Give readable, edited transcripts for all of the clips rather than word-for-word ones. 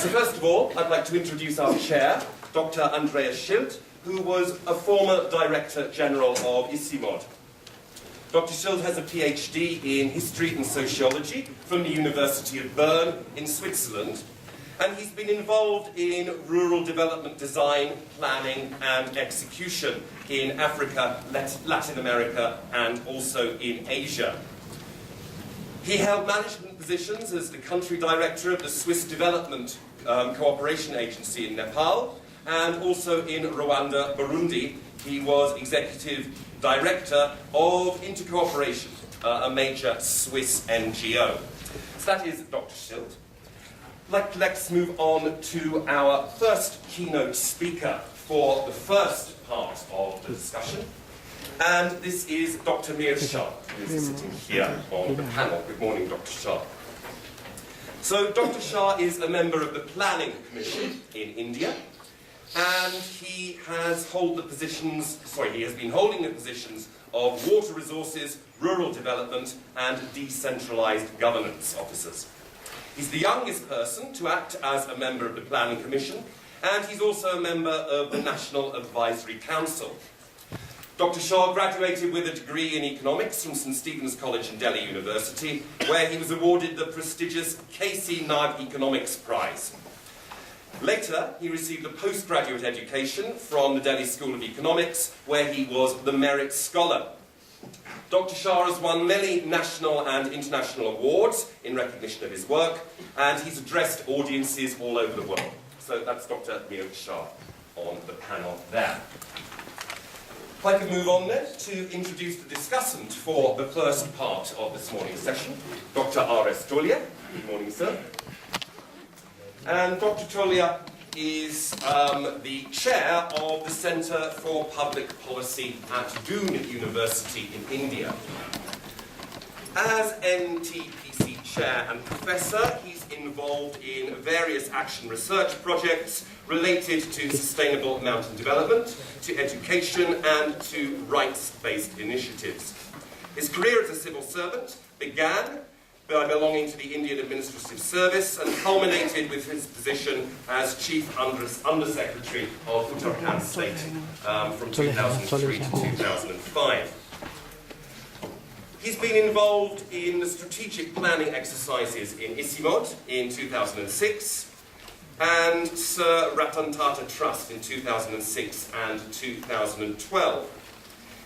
So first of all, I'd like to introduce our chair, Dr. Andreas Schlid, who was a former Director General of ICIMOD. Dr. Schlid has a PhD in History and Sociology from the University of Bern in Switzerland, and he's been involved in rural development design, planning and execution in Africa, Latin America and also in Asia. He held management positions as the country director of the Swiss Development Cooperation Agency in Nepal, and also in Rwanda, Burundi. He was executive director of Intercooperation, a major Swiss NGO. So that is Dr. Schlid. Let's move on to our first keynote speaker for the first part of the discussion. And this is Dr. Mihir Shah, who is sitting here on the panel. Good morning, Dr. Shah. So Dr. Shah is a member of the Planning Commission in India, and he has been holding the positions of water resources, rural development, and decentralized governance officers. He's the youngest person to act as a member of the Planning Commission, and he's also a member of the National Advisory Council. Dr. Shah graduated with a degree in economics from St. Stephen's College in Delhi University, where he was awarded the prestigious K.C. Nag Economics Prize. Later, he received a postgraduate education from the Delhi School of Economics, where he was the Merit Scholar. Dr. Shah has won many national and international awards in recognition of his work, and he's addressed audiences all over the world. So that's Dr. Mihir Shah on the panel there. If I could move on then to introduce the discussant for the first part of this morning's session, Dr. R.S. Tolia. Good morning, sir. And Dr. Tolia is the chair of the Centre for Public Policy at Doon University in India. As NTPC chair and professor, he's involved in various action research projects related to sustainable mountain development, to education, and to rights-based initiatives. His career as a civil servant began by belonging to the Indian Administrative Service and culminated with his position as Chief Undersecretary of Uttarakhand State from 2003 to 2005. He's been involved in the strategic planning exercises in ICIMOD in 2006 and Sir Ratan Tata Trust in 2006 and 2012.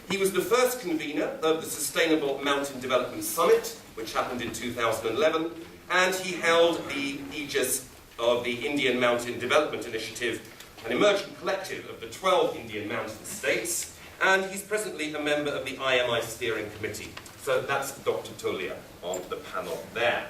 He was the first convener of the Sustainable Mountain Development Summit, which happened in 2011, and he held the aegis of the Indian Mountain Development Initiative, an emerging collective of the 12 Indian mountain states, and he's presently a member of the IMI Steering Committee. So that's Dr. Tolia on the panel there.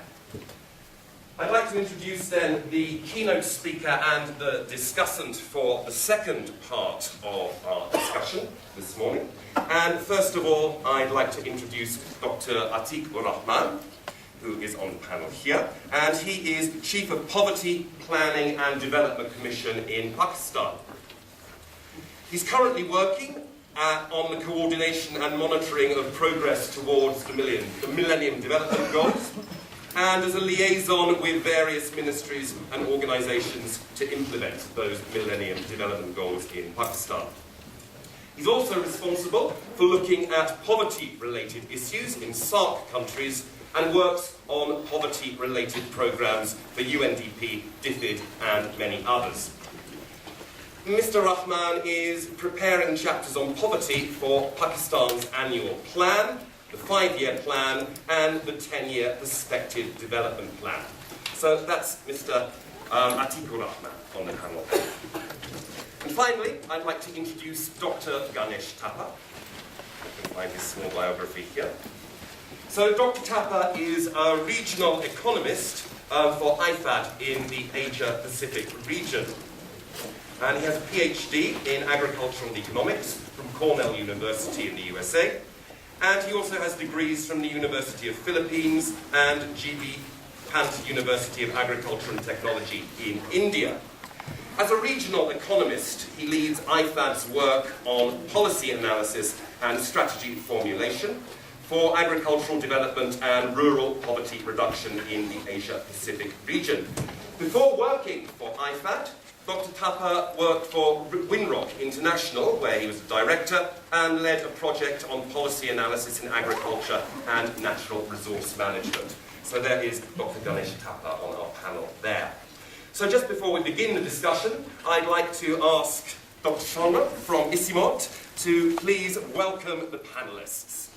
I'd like to introduce then the keynote speaker and the discussant for the second part of our discussion this morning. And first of all, I'd like to introduce Dr. Ateeq Rehman, who is on the panel here, and he is Chief of Poverty, Planning and Development Commission in Pakistan. He's currently working on the coordination and monitoring of progress towards the Millennium Development Goals, and as a liaison with various ministries and organisations to implement those Millennium Development Goals in Pakistan. He's also responsible for looking at poverty-related issues in SAARC countries and works on poverty-related programmes for UNDP, DFID and many others. Mr. Rehman is preparing chapters on poverty for Pakistan's annual plan, the 5-year plan, and the 10-year Perspective Development Plan. So that's Mr. Ateeq Rehman on the panel. And finally, I'd like to introduce Dr. Ganesh Thapa. I can find his small biography here. So Dr. Thapa is a regional economist for IFAD in the Asia-Pacific region. And he has a PhD in agricultural economics from Cornell University in the USA. And he also has degrees from the University of Philippines and G.B. Pant University of Agriculture and Technology in India. As a regional economist, he leads IFAD's work on policy analysis and strategy formulation for agricultural development and rural poverty reduction in the Asia-Pacific region. Before working for IFAD, Dr. Thapa worked for Winrock International, where he was a director, and led a project on policy analysis in agriculture and natural resource management. So there is Dr. Ganesh Thapa on our panel there. So just before we begin the discussion, I'd like to ask Dr. Chandra from ICIMOD to please welcome the panelists.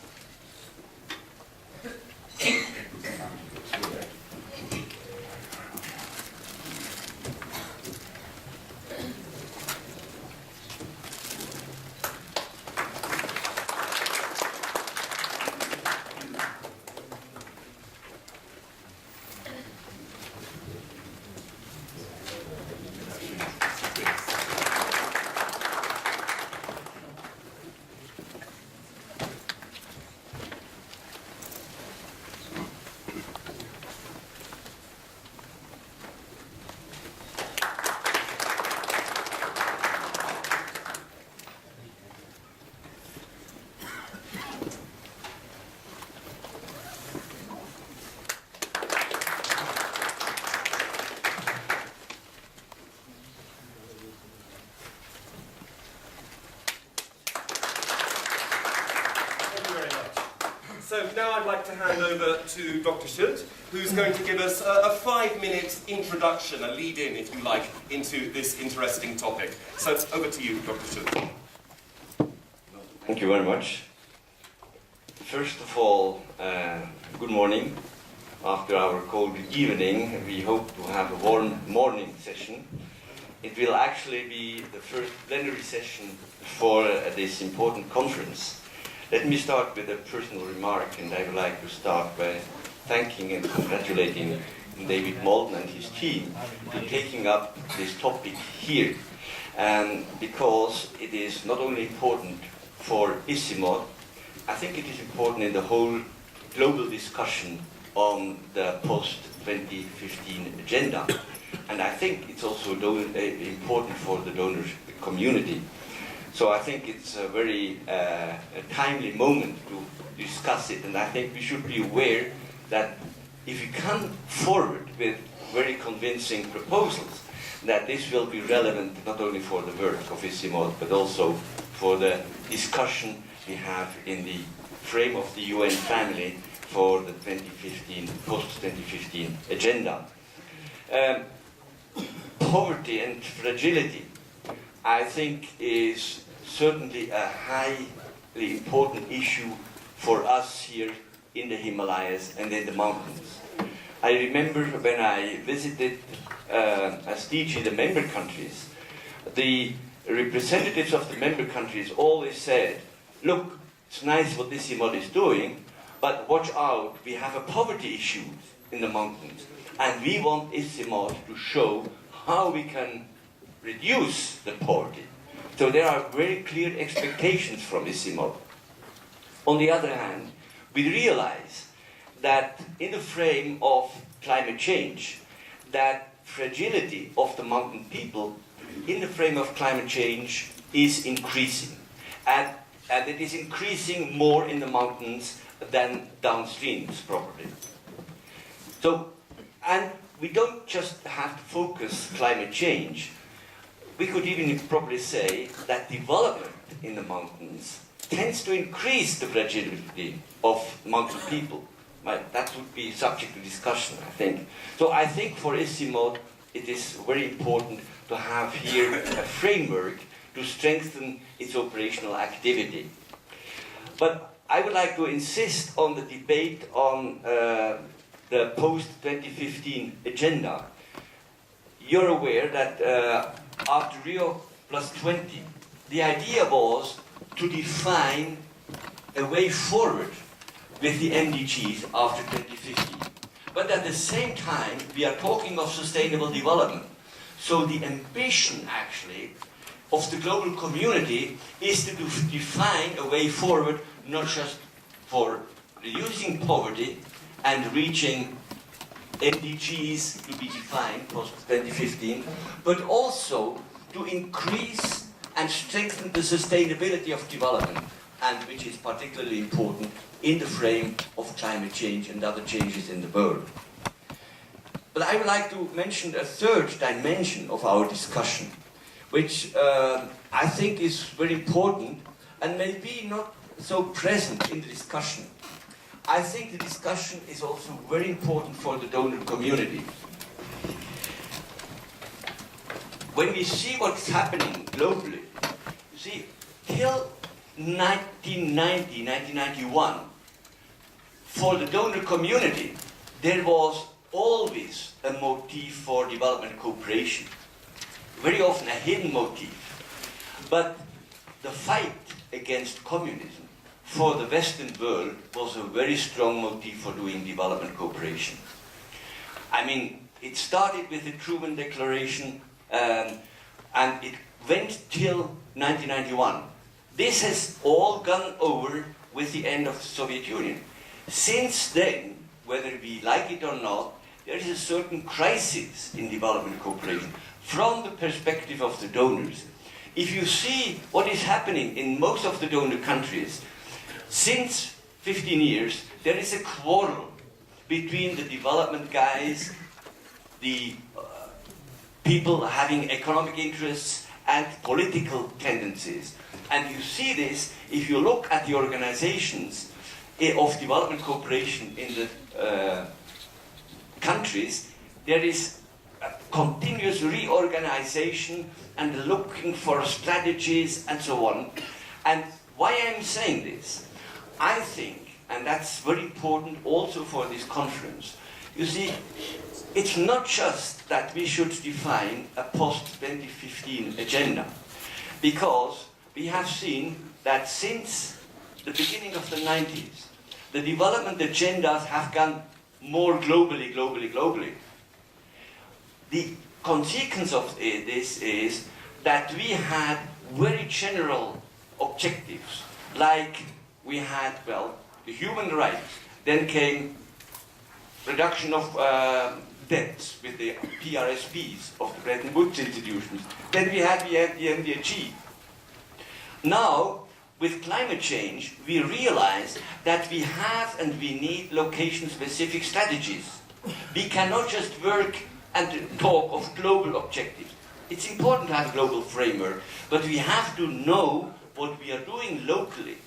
So now I'd like to hand over to Dr. Schlid, who's going to give us a 5-minute introduction, a lead-in, if you like, into this interesting topic. So it's over to you, Dr. Schlid. Thank you very much. First of all, good morning. After our cold evening, we hope to have a warm morning session. It will actually be the first plenary session for this important conference. Let me start with a personal remark, and I would like to start by thanking and congratulating David Malden and his team for taking up this topic here. And because it is not only important for ICIMOD, I think it is important in the whole global discussion on the post-2015 agenda. And I think it's also important for the donor community. So I think it's a very timely moment to discuss it, and I think we should be aware that if we come forward with very convincing proposals, that this will be relevant not only for the work of ICIMOD, but also for the discussion we have in the frame of the UN family for the post-2015 agenda. Poverty and fragility, I think, is certainly a highly important issue for us here in the Himalayas and in the mountains. I remember when I visited as DG the member countries, the representatives of the member countries always said, look, it's nice what ICIMOD is doing, but watch out, we have a poverty issue in the mountains, and we want ICIMOD to show how we can reduce the poverty. So there are very clear expectations from ICIMOD. On the other hand, we realize that in the frame of climate change, that fragility of the mountain people in the frame of climate change is increasing. And it is increasing more in the mountains than downstreams, probably. So, and we don't just have to focus climate change. We could even probably say that development in the mountains tends to increase the fragility of mountain people. That would be subject to discussion, I think. So I think for ICIMOD, it is very important to have here a framework to strengthen its operational activity. But I would like to insist on the debate on the post-2015 agenda. You're aware that after Rio +20, the idea was to define a way forward with the MDGs after 2015. But at the same time, we are talking of sustainable development. So the ambition, actually, of the global community is to define a way forward, not just for reducing poverty and reaching MDGs to be defined post-2015, but also to increase and strengthen the sustainability of development, and which is particularly important in the frame of climate change and other changes in the world. But I would like to mention a third dimension of our discussion, which I think is very important and maybe not so present in the discussion. I think the discussion is also very important for the donor community. When we see what's happening globally, you see, till 1990, 1991, for the donor community, there was always a motif for development cooperation. Very often a hidden motif. But the fight against communism for the Western world was a very strong motif for doing development cooperation. I mean, it started with the Truman Declaration, and it went till 1991. This has all gone over with the end of the Soviet Union. Since then, whether we like it or not, there is a certain crisis in development cooperation from the perspective of the donors. If you see what is happening in most of the donor countries, since 15 years, there is a quarrel between the development guys, the people having economic interests, and political tendencies. And you see this if you look at the organizations of development cooperation in the countries. There is a continuous reorganization and looking for strategies and so on. And why I'm saying this, I think, and that's very important also for this conference, you see, it's not just that we should define a post-2015 agenda, because we have seen that since the beginning of the 90s, the development agendas have gone more globally. The consequence of this is that we had very general objectives, like we had, well, the human rights, then came reduction of debts with the PRSPs of the Bretton Woods institutions, then we had the MDG. Now, with climate change, we realize that we have and we need location-specific strategies. We cannot just work and talk of global objectives. It's important to have a global framework, but we have to know what we are doing locally.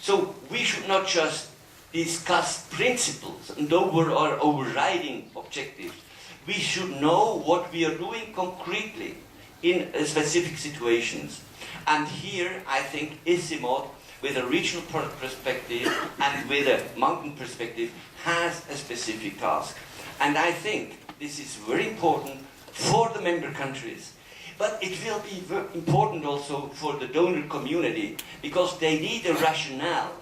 So we should not just discuss principles and overriding objectives. We should know what we are doing concretely in specific situations. And here, I think ICIMOD, with a regional perspective and with a mountain perspective, has a specific task. And I think this is very important for the member countries. But it will be very important also for the donor community, because they need a rationale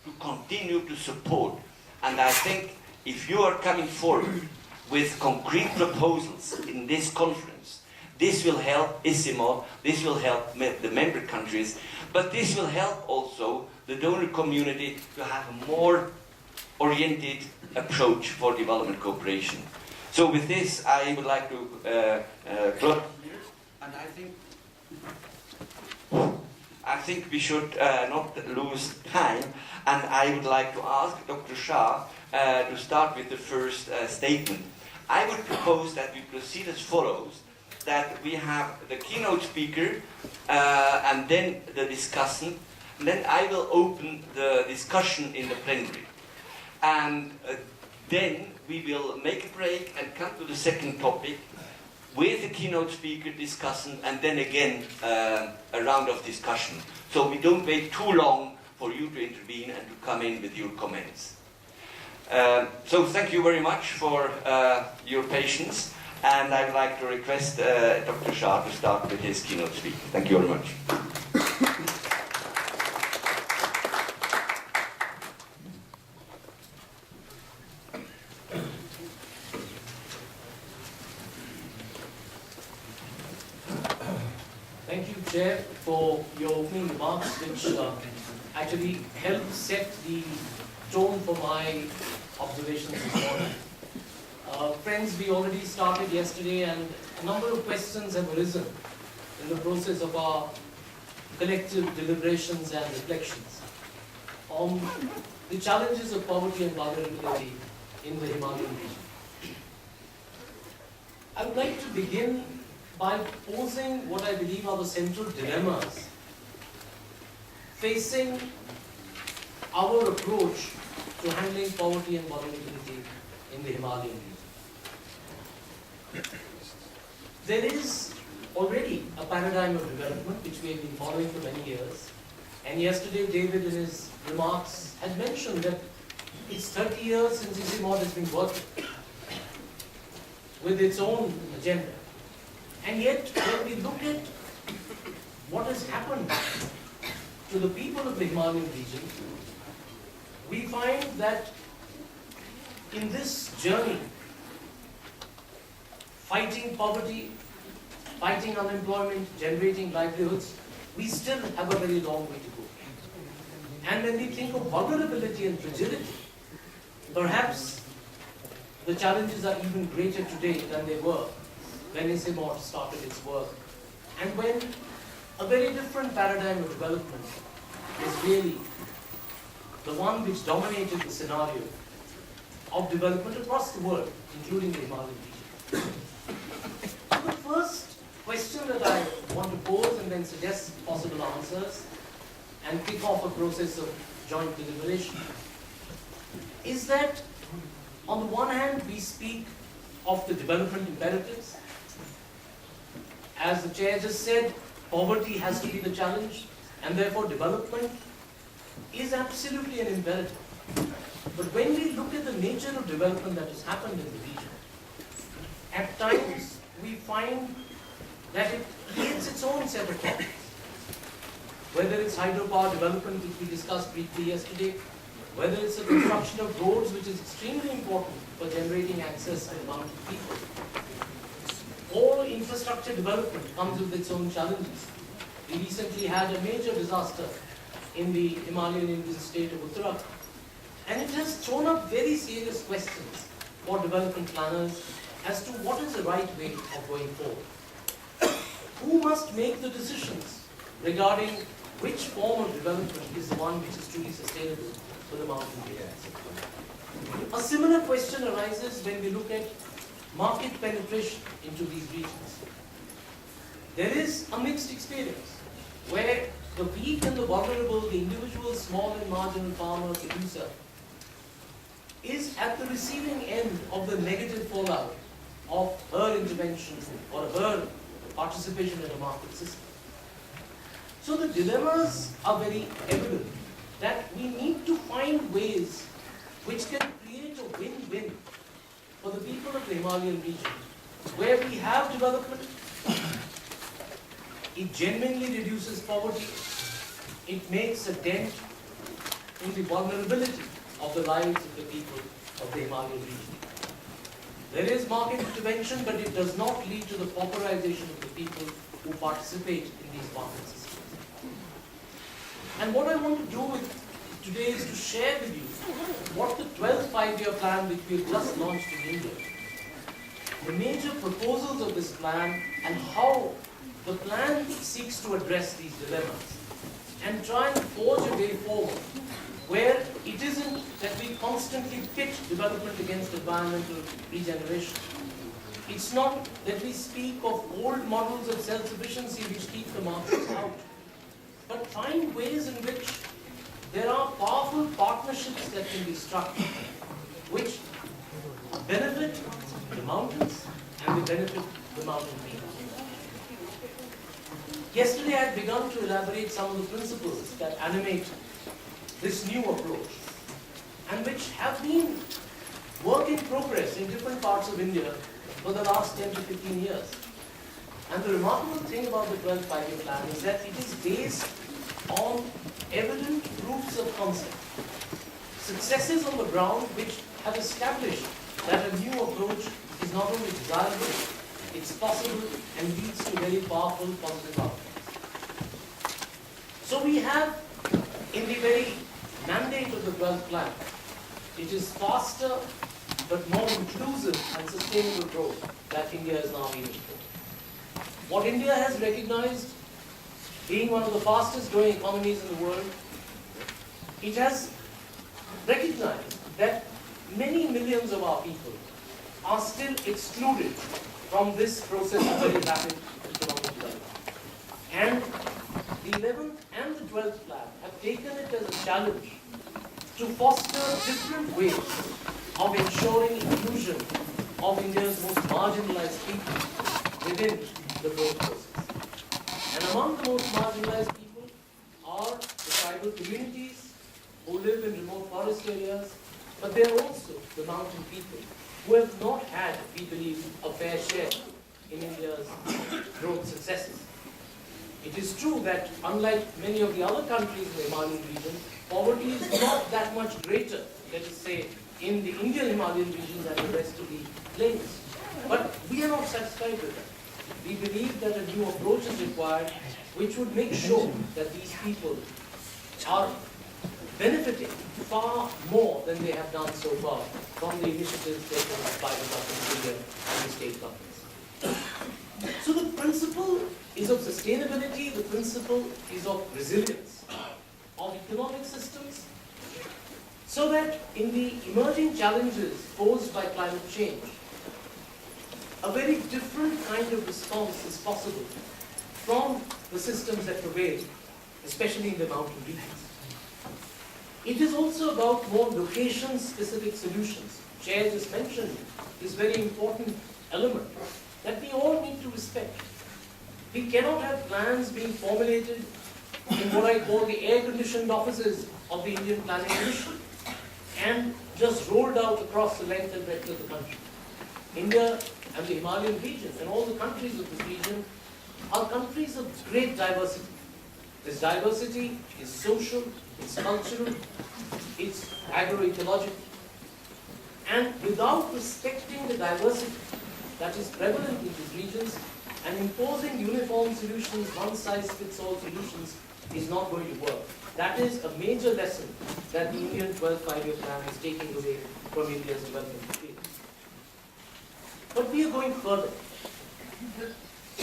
to continue to support. And I think if you are coming forward with concrete proposals in this conference, this will help ICIMOD, this will help the member countries, but this will help also the donor community to have a more oriented approach for development cooperation. So with this, I would like to close here, and I think we should not lose time, and I would like to ask Dr. Shah to start with the first statement. I would propose that we proceed as follows, that we have the keynote speaker and then the discussant, and then I will open the discussion in the plenary. And then we will make a break and come to the second topic with the keynote speaker, discussant, and then again a round of discussion. So we don't wait too long for you to intervene and to come in with your comments. So thank you very much for your patience, and I'd like to request Dr. Shah to start with his keynote speak. Thank you very much. Thank you, Chair, for your opening remarks, which actually helped set the tone for my observations this morning. Friends, we already started yesterday, and a number of questions have arisen in the process of our collective deliberations and reflections on the challenges of poverty and vulnerability in the Himalayan region. I would like to begin by posing what I believe are the central dilemmas facing our approach to handling poverty and vulnerability in the Himalayan region. There is already a paradigm of development which we have been following for many years. And yesterday, David, in his remarks, had mentioned that it's 30 years since ICIMOD has been working with its own agenda. And yet, when we look at what has happened to the people of the Himalayan region, we find that in this journey, fighting poverty, fighting unemployment, generating livelihoods, we still have a very long way to go. And when we think of vulnerability and fragility, perhaps the challenges are even greater today than they were when ICIMOD started its work. And when a very different paradigm of development is really the one which dominated the scenario of development across the world, including the Himalayan region. So the first question that I want to pose and then suggest possible answers and kick off a process of joint deliberation is that on the one hand we speak of the development imperatives. As the chair just said, poverty has to be the challenge and therefore development is absolutely an imperative. But when we look at the nature of development that has happened in the region, at times we find that it creates its own set of problems. Whether it's hydropower development, which we discussed briefly yesterday, whether it's the construction of roads, which is extremely important for generating access to the amount of people. All infrastructure development comes with its own challenges. We recently had a major disaster in the Himalayan Indian state of Uttarakhand. And it has thrown up very serious questions for development planners as to what is the right way of going forward. Who must make the decisions regarding which form of development is the one which is truly sustainable for the mountain regions? A similar question arises when we look at market penetration into these regions. There is a mixed experience where the weak and the vulnerable, the individual small and marginal farmer, producer, is at the receiving end of the negative fallout of her intervention or her participation in a market system. So the dilemmas are very evident that we need to find ways which can create a win-win for the people of the Himalayan region, where we have development, it genuinely reduces poverty, it makes a dent in the vulnerability of the lives of the people of the Himalayan region. There is market intervention, but it does not lead to the pauperization of the people who participate in these market systems. And what I want to do today is to share with you what the 12th five-year plan which we have just launched in India, the major proposals of this plan and how the plan seeks to address these dilemmas and try and forge a way forward where it isn't that we constantly pit development against environmental regeneration. It's not that we speak of old models of self-sufficiency which keep the markets out, but find ways in which there are powerful partnerships that can be struck which benefit the mountains and they benefit the mountain people. Yesterday I had begun to elaborate some of the principles that animate this new approach and which have been work in progress in different parts of India for the last 10 to 15 years. And the remarkable thing about the 12th five-year plan is that it is based on evident proofs of concept, successes on the ground which have established that a new approach is not only desirable, it's possible and leads to very powerful positive outcomes. So we have in the very mandate of the 12th plan, it is faster but more inclusive and sustainable growth that India is now aiming for. What India has recognized, being one of the fastest growing economies in the world, it has recognized that many millions of our people are still excluded from this process of very rapid economic development. And the 11th and the 12th plan have taken it as a challenge to foster different ways of ensuring inclusion of India's most marginalized people within the growth process. And among the most marginalized people are the tribal communities who live in remote forest areas, but they are also the mountain people who have not had, we believe, a fair share in India's growth successes. It is true that unlike many of the other countries in the Himalayan region, poverty is not that much greater, let us say, in the Indian Himalayan region than the rest of the plains. But we are not satisfied with that. We believe that a new approach is required which would make sure that these people are benefiting far more than they have done so far from the initiatives taken by the government of India and the state governments. So the principle is of sustainability, the principle is of resilience of economic systems, so that in the emerging challenges posed by climate change, a very different kind of response is possible from the systems that prevail, especially in the mountain regions. It is also about more location-specific solutions. Chair just mentioned this very important element that we all need to respect. We cannot have plans being formulated in what I call the air-conditioned offices of the Indian Planning Commission and just rolled out across the length and breadth of the country. India and the Himalayan region and all the countries of this region are countries of great diversity. This diversity is social, it's cultural, it's agroecological. And without respecting the diversity that is prevalent in these regions and imposing uniform solutions, one-size-fits-all solutions, is not going to work. That is a major lesson that the Indian 12th Five-Year Plan is taking away from India's development field. But we are going further.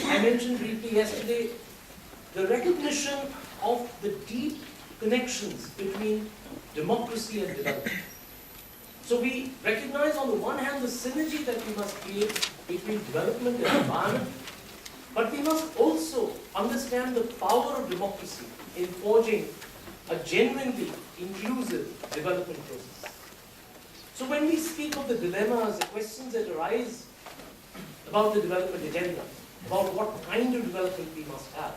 I mentioned briefly yesterday the recognition of the deep connections between democracy and development. So we recognize on the one hand the synergy that we must create between development and environment, but we must also understand the power of democracy in forging a genuinely inclusive development process. So when we speak of the dilemmas, the questions that arise about the development agenda, about what kind of development we must have,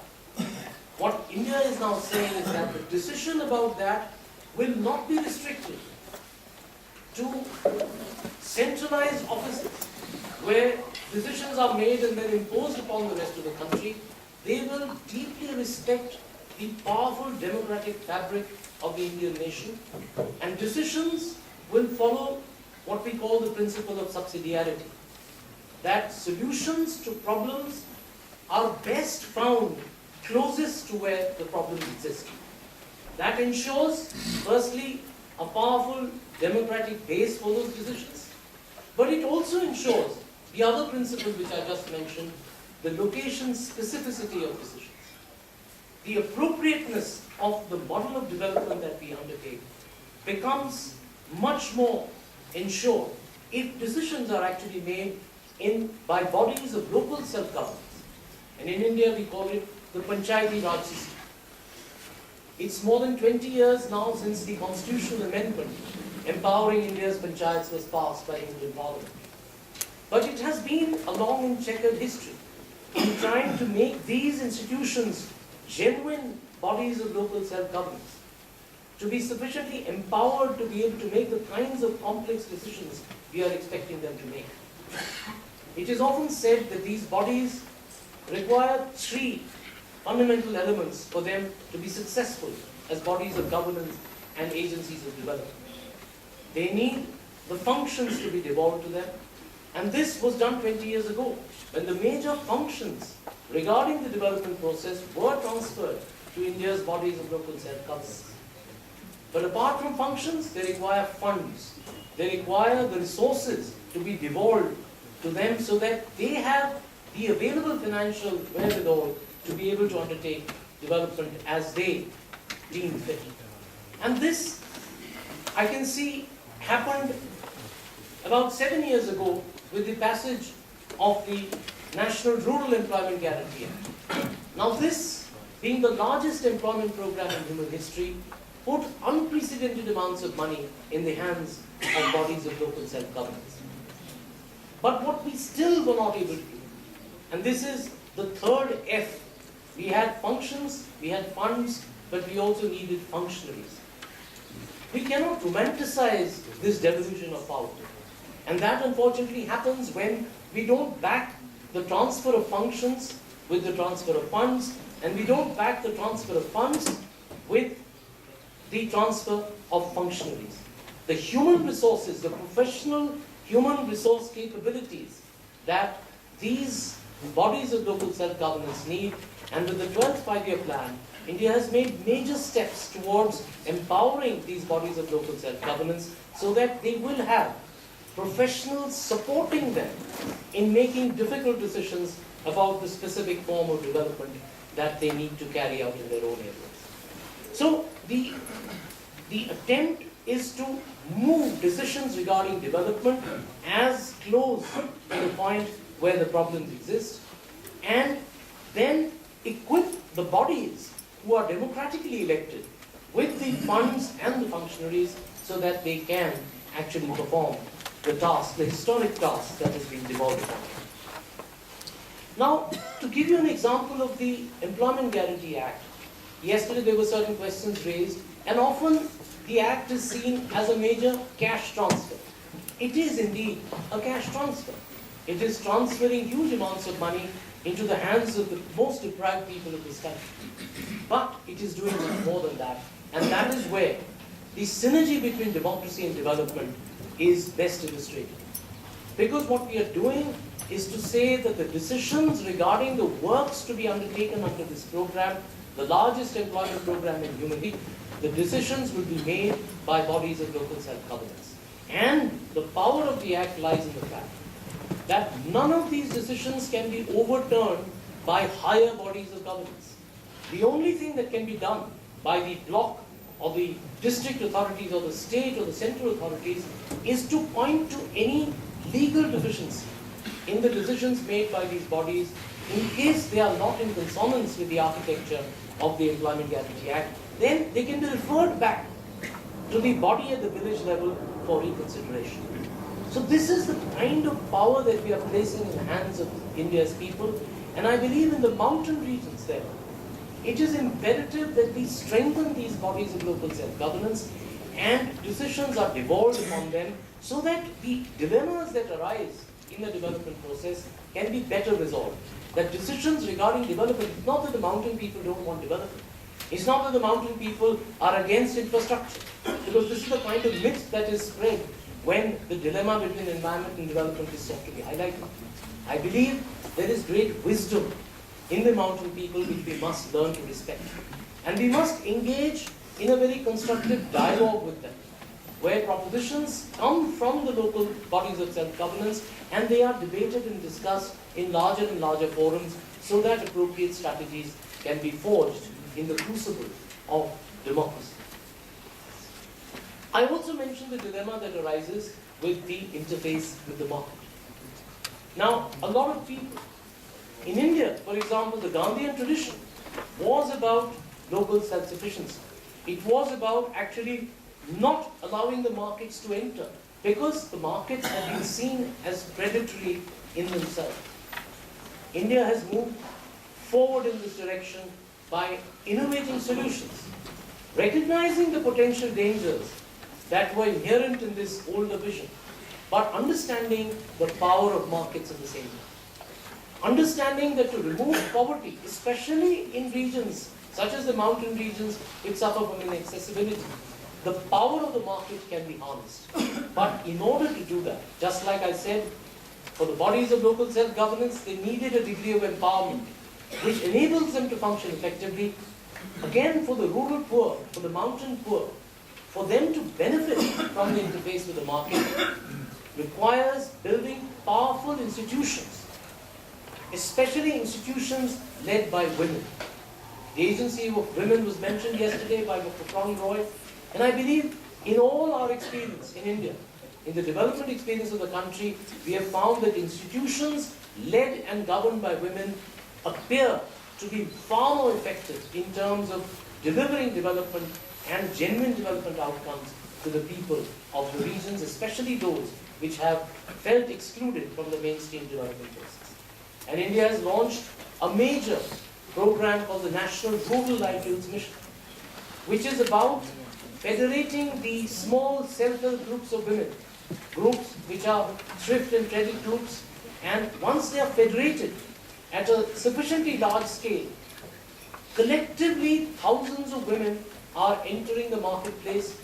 what India is now saying is that the decision about that will not be restricted to centralized offices where decisions are made and then imposed upon the rest of the country. They will deeply respect the powerful democratic fabric of the Indian nation, and decisions will follow what we call the principle of subsidiarity, that solutions to problems are best found closest to where the problems exist. That ensures, firstly, a powerful democratic base for those decisions, but it also ensures the other principle which I just mentioned, the location specificity of decisions. The appropriateness of the model of development that we undertake becomes much more ensured if decisions are actually made by bodies of local self-governance. And in India we call it the Panchayati Raj system. It's more than 20 years now since the constitutional amendment empowering India's panchayats was passed by the Indian Parliament. But it has been a long and checkered history in trying to make these institutions genuine bodies of local self-governance, to be sufficiently empowered to be able to make the kinds of complex decisions we are expecting them to make. It is often said that these bodies require three fundamental elements for them to be successful as bodies of governance and agencies of development. They need the functions to be devolved to them, and this was done 20 years ago, when the major functions regarding the development process were transferred to India's bodies of local self-governance. But apart from functions, they require funds. They require the resources to be devolved to them so that they have the available financial wherewithal to be able to undertake development as they deem fit. And this, I can see, happened about 7 years ago with the passage of the National Rural Employment Guarantee Act. Now this, being the largest employment program in human history, put unprecedented amounts of money in the hands of bodies of local self-governance. But what we still were not able to do, and this is the third F, we had functions, we had funds, but we also needed functionaries. We cannot romanticize this devolution of power. And that unfortunately happens when we don't back the transfer of functions with the transfer of funds, and we don't back the transfer of funds with the transfer of functionaries. The human resources, the professional human resource capabilities that these bodies of local self-governance need, and with the 12th five-year plan, India has made major steps towards empowering these bodies of local self-governance so that they will have professionals supporting them in making difficult decisions about the specific form of development that they need to carry out in their own areas. So the attempt is to move decisions regarding development as close to the point where the problems exist, and then equip the bodies who are democratically elected with the funds and the functionaries so that they can actually perform the task, the historic task that has been devolved upon them. Now, to give you an example of the Employment Guarantee Act, yesterday there were certain questions raised, and often the Act is seen as a major cash transfer. It is indeed a cash transfer. It is transferring huge amounts of money into the hands of the most deprived people of this country. But it is doing much more than that, and that is where the synergy between democracy and development is best illustrated. Because what we are doing is to say that the decisions regarding the works to be undertaken under this program, the largest employment program in human history, the decisions will be made by bodies of local self-governance. And the power of the Act lies in the fact that none of these decisions can be overturned by higher bodies of governance. The only thing that can be done by the bloc or the district authorities or the state or the central authorities is to point to any legal deficiency in the decisions made by these bodies in case they are not in consonance with the architecture of the Employment Guarantee Act. Then they can be referred back to the body at the village level for reconsideration. So this is the kind of power that we are placing in the hands of India's people, and I believe in the mountain regions there, it is imperative that we strengthen these bodies of local self-governance and decisions are devolved upon them so that the dilemmas that arise in the development process can be better resolved. That decisions regarding development, it's not that the mountain people don't want development. It's not that the mountain people are against infrastructure, because this is the kind of myth that is spread when the dilemma between environment and development is sought to be highlighted. I believe there is great wisdom in the mountain people which we must learn to respect. And we must engage in a very constructive dialogue with them, where propositions come from the local bodies of self-governance and they are debated and discussed in larger and larger forums so that appropriate strategies can be forged in the crucible of democracy. I also mentioned the dilemma that arises with the interface with the market. Now, a lot of people in India, for example, the Gandhian tradition was about local self-sufficiency. It was about actually not allowing the markets to enter because the markets have been seen as predatory in themselves. India has moved forward in this direction by innovating solutions, recognizing the potential dangers that were inherent in this older vision, but understanding the power of markets at the same time. Understanding that to remove poverty, especially in regions such as the mountain regions which suffer from inaccessibility, the power of the market can be harnessed. But in order to do that, just like I said, for the bodies of local self-governance, they needed a degree of empowerment which enables them to function effectively. Again, for the rural poor, for the mountain poor, for them to benefit from the interface with the market requires building powerful institutions, especially institutions led by women. The agency of women was mentioned yesterday by Dr. Prong Roy, and I believe in all our experience in India, in the development experience of the country, we have found that institutions led and governed by women appear to be far more effective in terms of delivering development and genuine development outcomes to the people of the regions, especially those which have felt excluded from the mainstream development process. And India has launched a major program called the National Rural Livelihoods Mission, which is about federating the small self-help groups of women, groups which are thrift and credit groups, and once they are federated at a sufficiently large scale, collectively thousands of women are entering the marketplace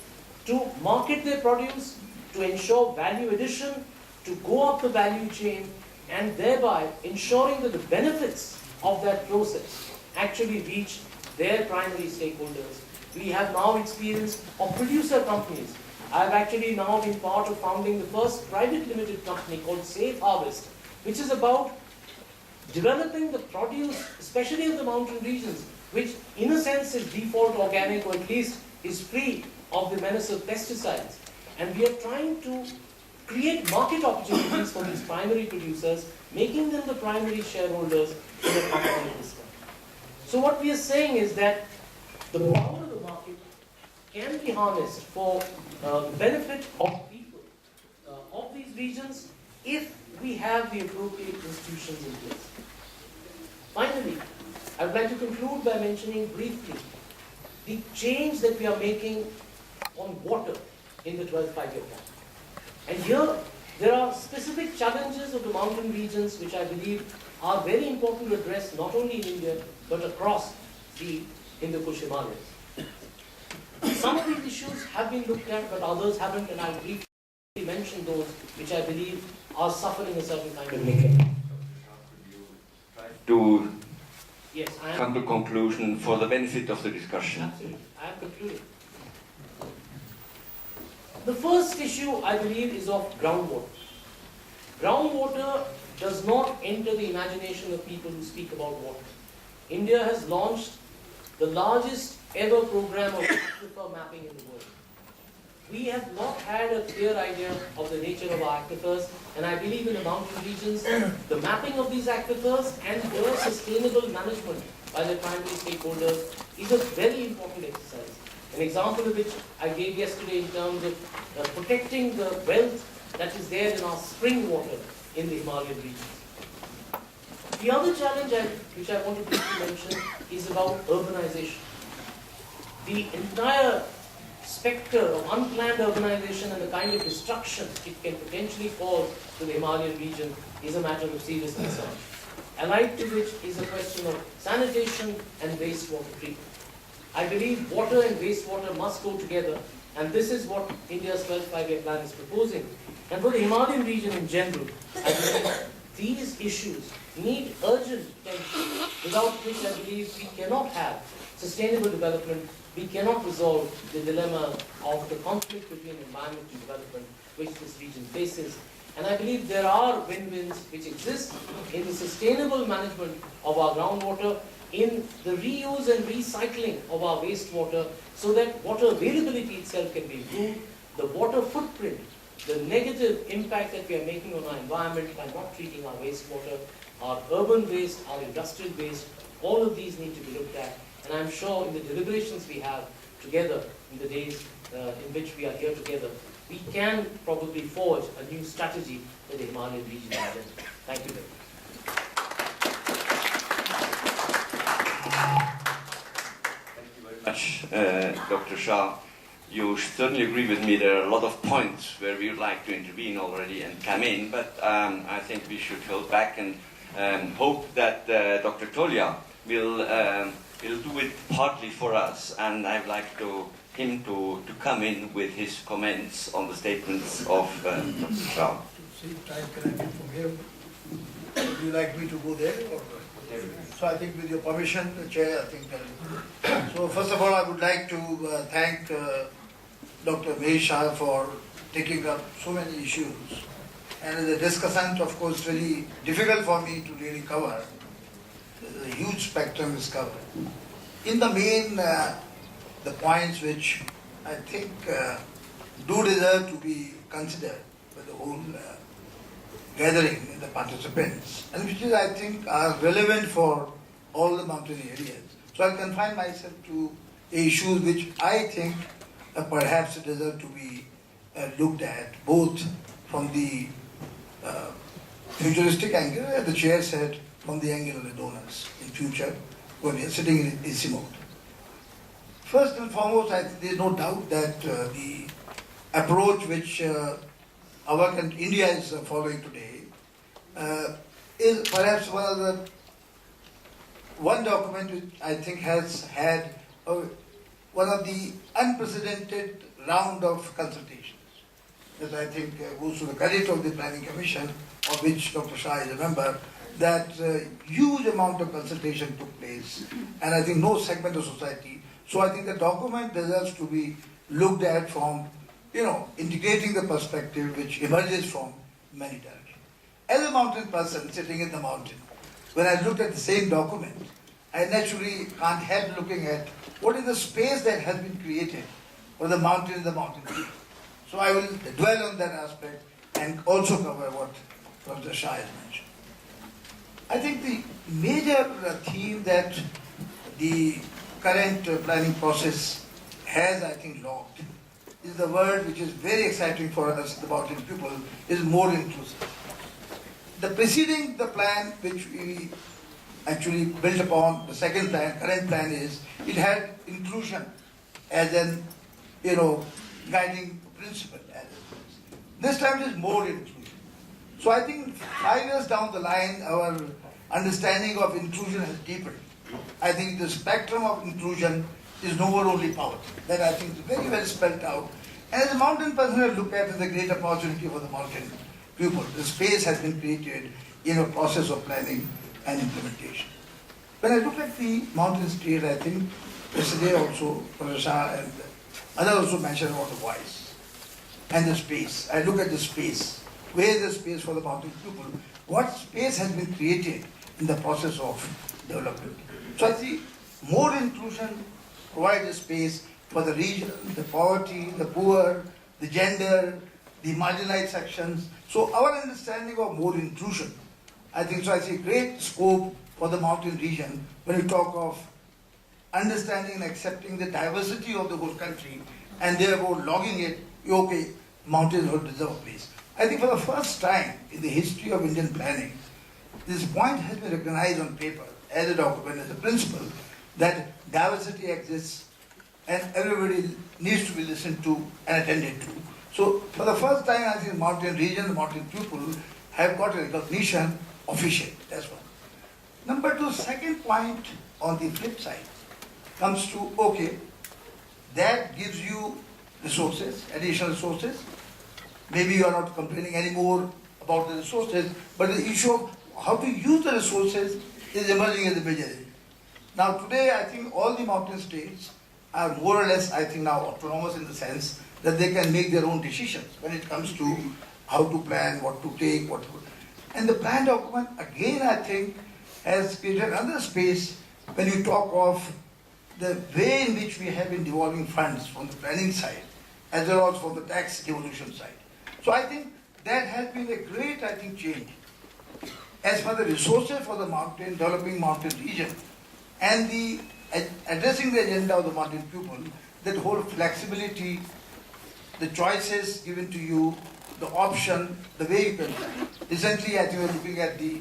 to market their produce, to ensure value addition, to go up the value chain, and thereby ensuring that the benefits of that process actually reach their primary stakeholders. We have now experience of producer companies. I have actually now been part of founding the first private limited company called Safe Harvest, which is about developing the produce, especially of the mountain regions, which in a sense is default organic, or at least is free of the menace of pesticides. And we are trying to create market opportunities for these primary producers, making them the primary shareholders in a company like this one. So what we are saying is that the power of the market can be harnessed for the benefit of people of these regions if we have the appropriate institutions in place. Finally, I would like to conclude by mentioning briefly the change that we are making on water in the 12th five-year plan. And here, there are specific challenges of the mountain regions which I believe are very important to address not only in India, but across the Hindu Kush Himalayas. Some of these issues have been looked at, but others haven't, and I'll briefly mention those which I believe are suffering a certain kind of neglect. To Yes, I am. come to conclusion for the benefit of the discussion. Absolutely. I am concluding. The first issue, I believe, is of groundwater. Groundwater does not enter the imagination of people who speak about water. India has launched the largest ever program of aquifer mapping in the world. We have not had a clear idea of the nature of our aquifers, and I believe in the mountain regions, the mapping of these aquifers and their sustainable management by their primary stakeholders is a very important exercise. An example of which I gave yesterday in terms of protecting the wealth that is there in our spring water in the Himalayan regions. The other challenge which I want to briefly mention is about urbanization. The entire spectre of unplanned urbanization and the kind of destruction it can potentially cause to the Himalayan region is a matter of serious concern. Allied to which is a question of sanitation and wastewater treatment. I believe water and wastewater must go together, and this is what India's 12th five-year plan is proposing. And for the Himalayan region in general, I believe these issues need urgent attention, without which I believe we cannot have sustainable development. We cannot resolve the dilemma of the conflict between environment and development which this region faces. And I believe there are win-wins which exist in the sustainable management of our groundwater, in the reuse and recycling of our wastewater, so that water availability itself can be improved, the water footprint, the negative impact that we are making on our environment by not treating our wastewater, our urban waste, our industrial waste, all of these need to be looked at. And I'm sure in the deliberations we have together in the days in which we are here together, we can probably forge a new strategy for the Himalayan region. Thank you very much. Much, Dr. Shah. You certainly agree with me. There are a lot of points where we would like to intervene already and come in, but I think we should hold back and hope that Dr. Tolia will do it partly for us, and I'd like him to come in with his comments on the statements of Dr. Shah. See, try connecting from here. Would you like me to go there? Or? So I think with your permission, the Chair, I think. So first of all, I would like to thank Dr. Mihir for taking up so many issues. And as a discussant, of course, really difficult for me to really cover. The huge spectrum is covered. In the main, the points which I think do deserve to be considered by the whole gathering in the participants, and which is, I think, are relevant for all the mountain areas. So I'll confine myself to issues which I think perhaps deserve to be looked at, both from the futuristic angle, as the chair said, from the angle of the donors in future when we are sitting in ICIMOD. First and foremost, I think there is no doubt that the approach which our country, India is following today is perhaps one document which I think has had one of the unprecedented round of consultations. That I think goes to the credit of the Planning Commission, of which Dr. Shah is a member, that huge amount of consultation took place, and I think no segment of society. So I think the document deserves to be looked at from, integrating the perspective which emerges from many directions. As a mountain person sitting in the mountain, when I looked at the same document, I naturally can't help looking at what is the space that has been created for the mountain and the mountain people. So I will dwell on that aspect and also cover what Dr. Shah has mentioned. I think the major theme that the current planning process has, I think, logged is the word which is very exciting for us, the mountain people, is more inclusive. The preceding the plan which we actually built upon, the second plan, current plan is, it had inclusion as an, guiding principle. This time it is more inclusion. So I think 5 years down the line, our understanding of inclusion has deepened. I think the spectrum of inclusion is no more only poverty. That I think is very well spelled out. And as a mountain person, I look at it as a great opportunity for the mountain people. The space has been created in a process of planning and implementation. When I look at the mountain state, I think yesterday also, Professor Shah and others also mentioned about the voice and the space. I look at the space. Where is the space for the mountain people? What space has been created in the process of development? So I see more inclusion provides a space for the region, the poverty, the poor, the gender, the marginalized sections. So our understanding of more inclusion, I think, so I see great scope for the mountain region when we talk of understanding and accepting the diversity of the whole country and therefore logging it, okay, mountains will deserve a place. I think for the first time in the history of Indian planning, this point has been recognized on paper as a document, as a principle, that diversity exists and everybody needs to be listened to and attended to. So for the first time, I think mountain region, the mountain people have got a recognition officially. That's one. Number two, second point on the flip side comes to, okay, that gives you resources, additional resources. Maybe you are not complaining anymore about the resources, but the issue of how to use the resources is emerging as a major issue. Now today, I think all the mountain states are more or less, I think now autonomous in the sense that they can make their own decisions when it comes to how to plan, what to take, what to... And the plan document, again, I think, has created another space when you talk of the way in which we have been devolving funds from the planning side as well as from the tax devolution side. So I think that has been a great, I think, change. As for the resources for the mountain, developing mountain region, and the addressing the agenda of the mountain people, that whole flexibility, the choices given to you, the option, the way you can plan. Recently, I think we were looking at the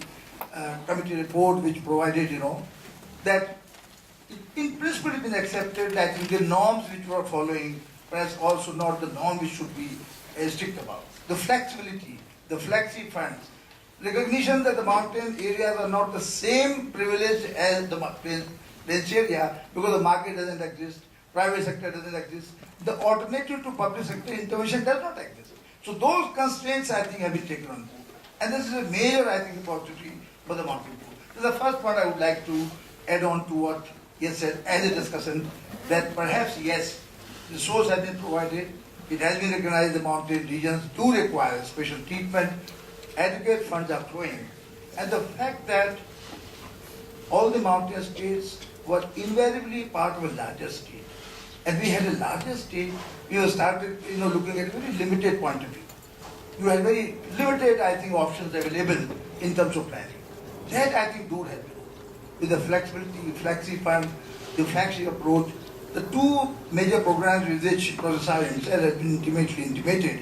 committee report which provided, that in principle it's been accepted that in the norms which we are following, perhaps also not the norm we should be strict about. The flexibility, the flexi funds, recognition that the mountain areas are not the same privilege as the plains area because the market doesn't exist, private sector doesn't exist, the alternative to public sector intervention does not exist. So those constraints, I think, have been taken on board. And this is a major, I think, opportunity for the mountain people. This is the first point I would like to add on to what he has said as a discussion, that perhaps, yes, resource has been provided, it has been recognized the mountain regions do require special treatment, adequate funds are flowing, and the fact that all the mountain states were invariably part of a larger state. And we had a larger state, we were started looking at a very limited point of view. You have very limited, I think, options available in terms of planning. That, I think, Doon has been. With the flexibility, flexi fund, the flexi approach, the two major programs with which Professor Shah himself has been intimately intimated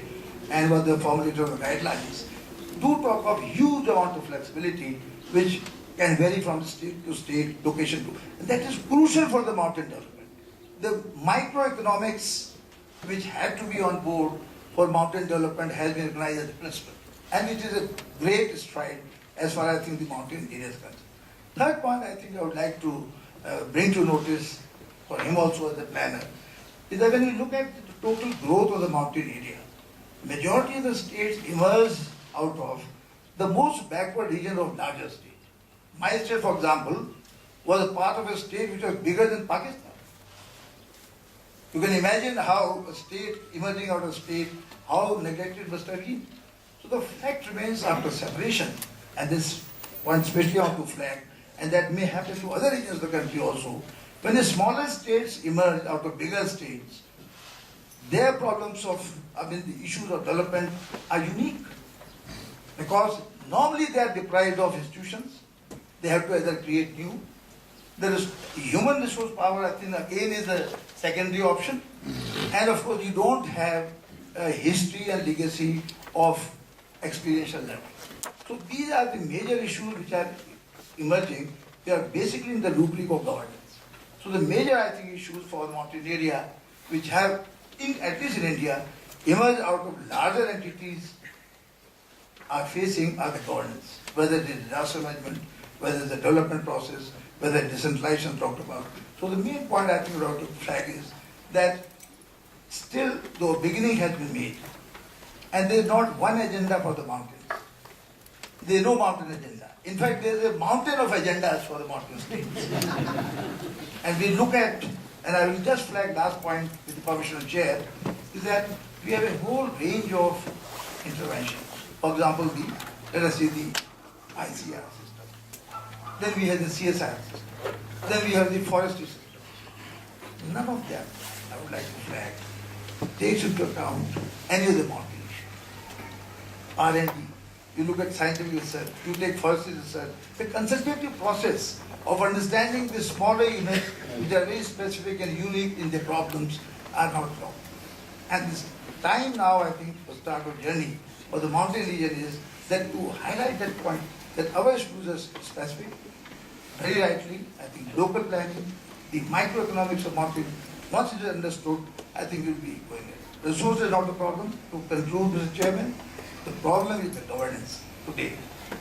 and was the formulator of the guidelines, do talk of huge amount of flexibility which can vary from state to state, location to. And that is crucial for the mountain development. The microeconomics which had to be on board for mountain development has been recognized as a principle. And it is a great stride as far as I think the mountain area is concerned. Third point I think I would like to bring to notice for him also as a planner is that when you look at the total growth of the mountain area, majority of the states emerge out of the most backward region of larger states. My state, for example, was a part of a state which was bigger than Pakistan. You can imagine how a state emerging out of state, how neglected must have been. So the fact remains after separation, and this one especially I want to flag, and that may happen to other regions of the country also, when the smaller states emerge out of bigger states, their problems of, the issues of development are unique. Because normally they are deprived of institutions, they have to either create new. There is human resource power, I think again is a secondary option. And of course you don't have a history and legacy of experiential learning. So these are the major issues which are emerging. They are basically in the rubric of governance. So the major, I think, issues for the mountain area which have, at least in India, emerged out of larger entities are facing are the governance, whether it is disaster management, whether it's the development process, whether decentralization talked about. So the main point I think we have to flag is that still the beginning has been made and there is not one agenda for the mountains. There is no mountain agenda. In fact, there is a mountain of agendas for the mountain states. And we look at, and I will just flag last point with the permission of chair, is that we have a whole range of interventions. For example, let us say the ICR system. Then we have the CSR system. Then we have the forestry system. None of them, I would like to flag, takes into account any of the mountain issues. R&D, you look at scientific research, you take forestry research, the consultative process of understanding the smaller units which are very specific and unique in their problems are not long. And this time now, I think, for start of journey for the mountain region is that to highlight that point, that our issues are specific, very rightly, I think local planning, the microeconomics of mountain, once it is understood, I think we'll be going there. Resource is not the problem. To conclude, Mr. Chairman, the problem is the governance today.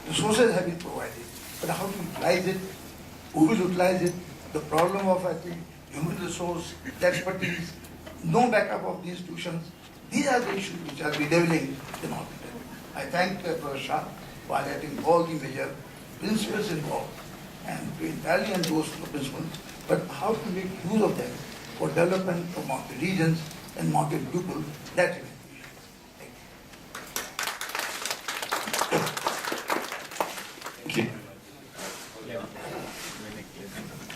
Resources have been provided, but how to utilize it, who will utilize it, the problem of, I think, human resource, expertise, no backup of the institutions, these are the issues which are bedeviling the mountain. I thank Professor Shah for highlighting all the major principles involved and to entirely endorse the principles, but how to make use of them for development of mountain regions and mountain people, that remains. Thank you.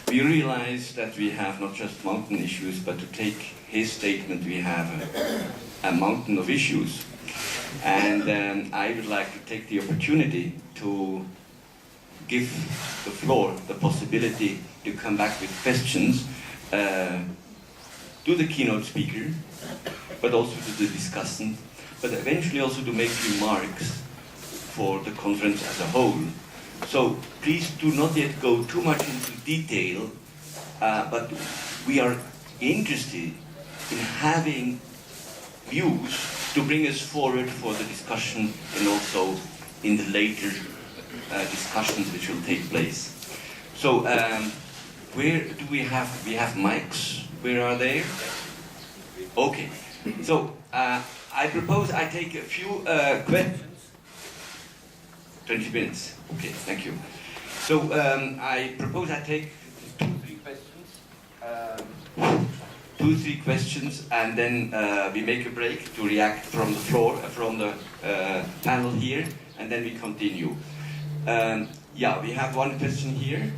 We realize that we have not just mountain issues, but to take his statement, we have a mountain of issues. And I would like to take the opportunity to give the floor the possibility to come back with questions to the keynote speaker, but also to the discussant, but eventually also to make remarks for the conference as a whole. So please do not yet go too much into detail, but we are interested in having views to bring us forward for the discussion and also in the later discussions which will take place. So where do we have mics? Where are they? Okay. So I propose I take a few questions. 20 minutes. Okay, thank you. So I propose I take 2-3 questions. 2-3 questions, and then we make a break to react from the floor, from the panel here, and then we continue. Yeah, we have one question here.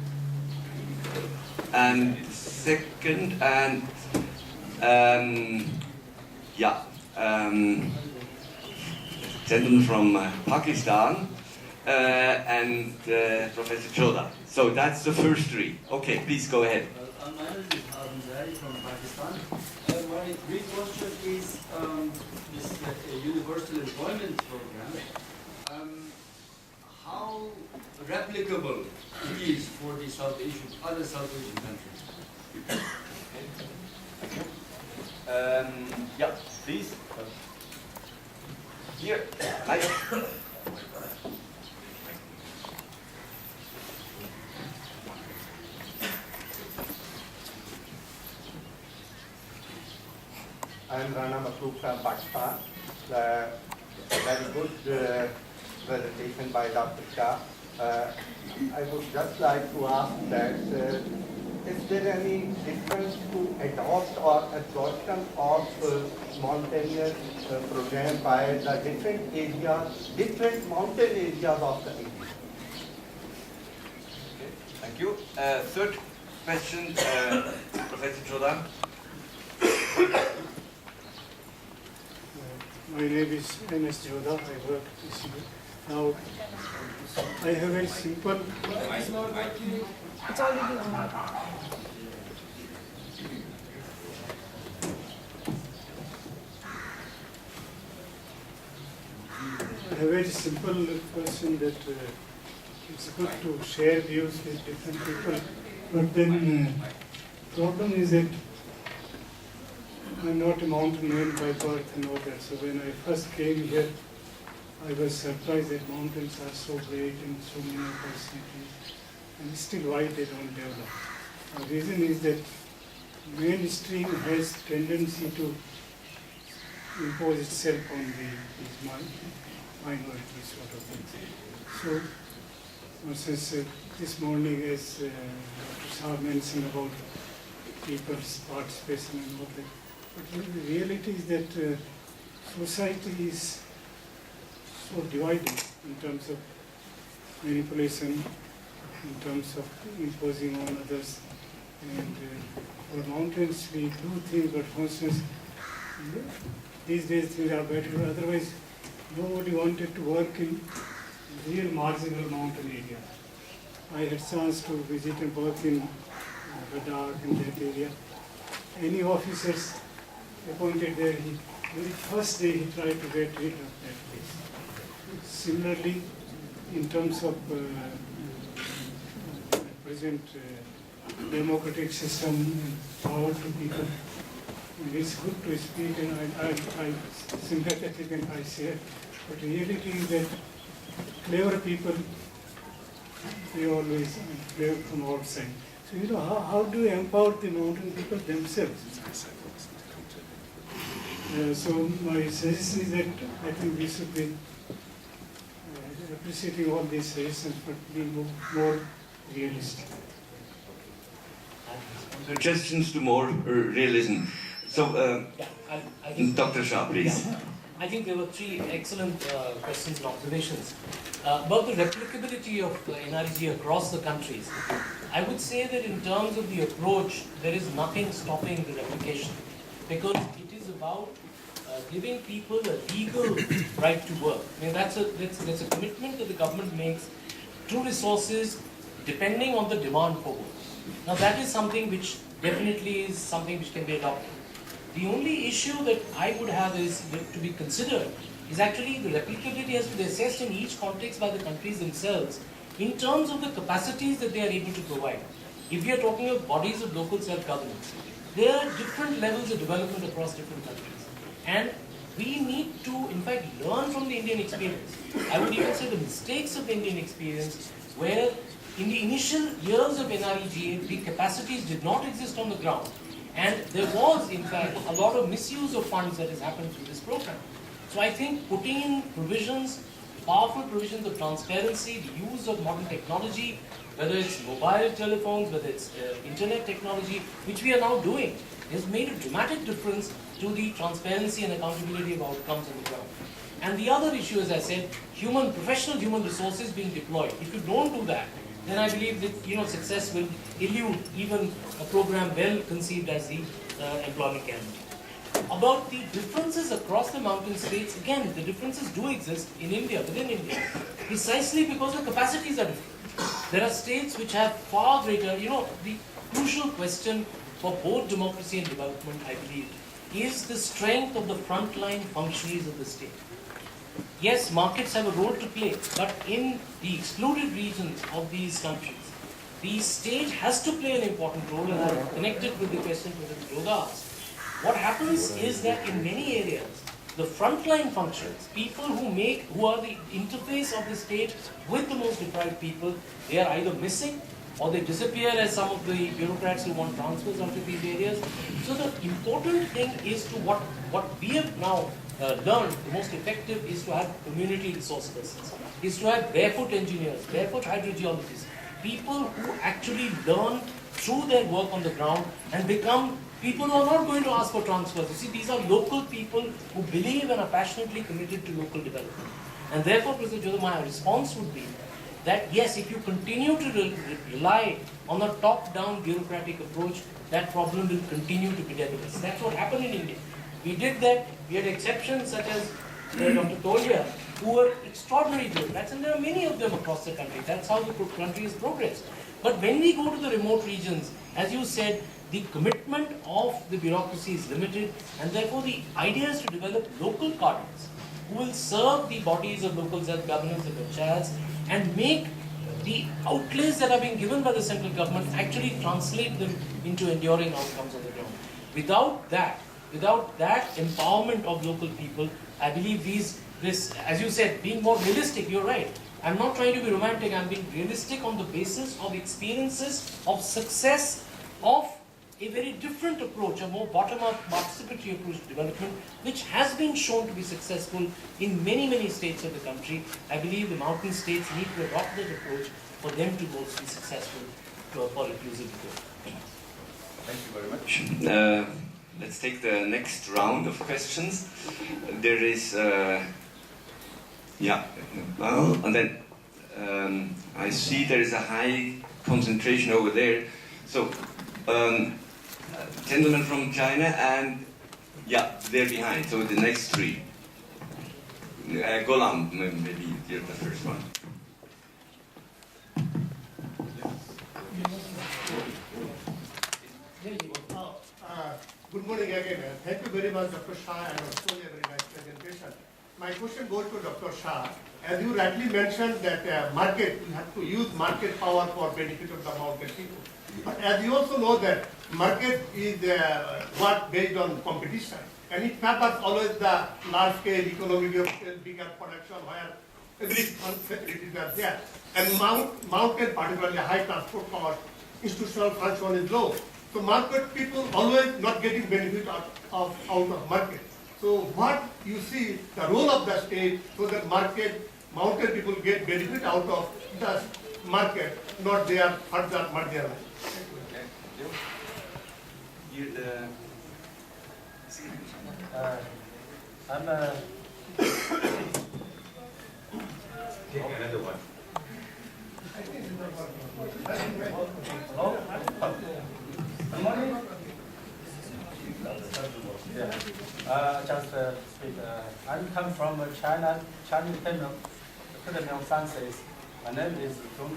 And second, and yeah. gentleman from Pakistan, and Professor Choda. So that's the first three. Okay, please go ahead. My name is Andreas from Pakistan. My big question is this universal employment program. How replicable it is for the other South Asian countries? Yeah, please. Here, I am Rana Masood from Pakistan. Very good presentation by Dr. Shah. I would just like to ask that is there any difference to adopt or absorption of mountainous program by the different areas, different mountain areas of the India? Okay, thank you. Third question, Professor Choda. My name is N.S. Jodha. I work at ICIMOD. Now, I have a very simple. It's already on. I have a very simple question that it's good to share views with different people, but then problem is that I'm not a mountain man by birth and all that. So when I first came here, I was surprised that mountains are so great and so many opportunities, and still why they don't develop. The reason is that mainstream has tendency to impose itself on these minorities sort of things. So, for instance, this morning as Dr. Shah mentioned about people's participation and all that, but the reality is that society is so divided in terms of manipulation, in terms of imposing on others. And for mountains we do things, but for instance, these days things are better. Otherwise, nobody wanted to work in real marginal mountain area. I had chance to visit and work in Ladakh in that area. Any officers appointed there, very first day he tried to get rid of that place. Similarly, in terms of present democratic system and power to people, it's good to speak, and I'm sympathetic and I share, but the reality is that clever people, they always clever from outside. So, how do you empower the mountain people themselves? So my suggestion is that I think we should be appreciating all these suggestions, but being more realistic. Suggestions to more realism. So, I think, Dr. Shah, please. Yeah. I think there were three excellent questions and observations. About the replicability of NREG across the countries, I would say that in terms of the approach, there is nothing stopping the replication, because it is about giving people a legal right to work. I mean, that's a commitment that the government makes to resources depending on the demand for work. Now that is something which definitely is something which can be adopted. The only issue that I would have is to be considered is actually the replicability has to be assessed in each context by the countries themselves in terms of the capacities that they are able to provide. If we are talking of bodies of local self-governance, there are different levels of development across different countries. And we need to, in fact, learn from the Indian experience. I would even say the mistakes of the Indian experience, where in the initial years of NREGA, the capacities did not exist on the ground. And there was, in fact, a lot of misuse of funds that has happened through this program. So I think putting in provisions, powerful provisions of transparency, the use of modern technology, whether it's mobile telephones, whether it's internet technology, which we are now doing, has made a dramatic difference to the transparency and accountability of outcomes on the ground. And the other issue, as I said, professional human resources being deployed. If you don't do that, then I believe that success will elude even a program well conceived as the employment guarantee. about the differences across the mountain states, again, the differences do exist in India, within India, precisely because the capacities are different. There are states which have far greater, the crucial question for both democracy and development, I believe, is the strength of the frontline functionaries of the state. Yes, markets have a role to play, but in the excluded regions of these countries, the state has to play an important role, and I'm connected with the question that Yoga asked. What happens is that in many areas, the frontline functions, people who are the interface of the state with the most deprived people, they are either missing or they disappear as some of the bureaucrats who want transfers onto these areas. So the important thing is to what we have now learned, the most effective is to have community resource persons, is to have barefoot engineers, barefoot hydrogeologists, people who actually learn through their work on the ground and become people who are not going to ask for transfers. You see, these are local people who believe and are passionately committed to local development. And therefore, Professor Jodha, my response would be that yes, if you continue to rely on a top-down bureaucratic approach, that problem will continue to be developed. That's what happened in India. We did that. We had exceptions such as Dr. Tolia, who were extraordinary bureaucrats, and there are many of them across the country. That's how the country has progressed. But when we go to the remote regions, as you said, the commitment of the bureaucracy is limited, and therefore the idea is to develop local cadres who will serve the bodies of local self-governance, the panchayats, and make the outlays that are being given by the central government actually translate them into enduring outcomes on the ground. Without that empowerment of local people, I believe this, as you said, being more realistic, you're right. I'm not trying to be romantic, I'm being realistic on the basis of experiences of success of a very different approach, a more bottom-up participatory approach to development, which has been shown to be successful in many, many states of the country. I believe the mountain states need to adopt that approach for them to both be successful for inclusive growth. Thank you very much. Let's take the next round of questions. There is, and then I see there is a high concentration over there. So, gentleman from China and, there behind, so the next three. Golam, maybe you're the first one. Good morning again. Thank you very much, Dr. Shah, and also a very nice presentation. My question goes to Dr. Shah. As you rightly mentioned that market, we have to use market power for benefit of the mountain people. But as you also know that market is work based on competition, and it favors always the large scale economic scale, bigger production where every facilities are there. And mountain, particularly high transport cost, institutional function is low. So market people always not getting benefit out of market. So what you see the role of the state so that mountain people get benefit out of the market, not their further marginal. I'm another one. Hello? Good morning. Just speak. I come from China, Chinese Academy of Sciences. My name is Doon,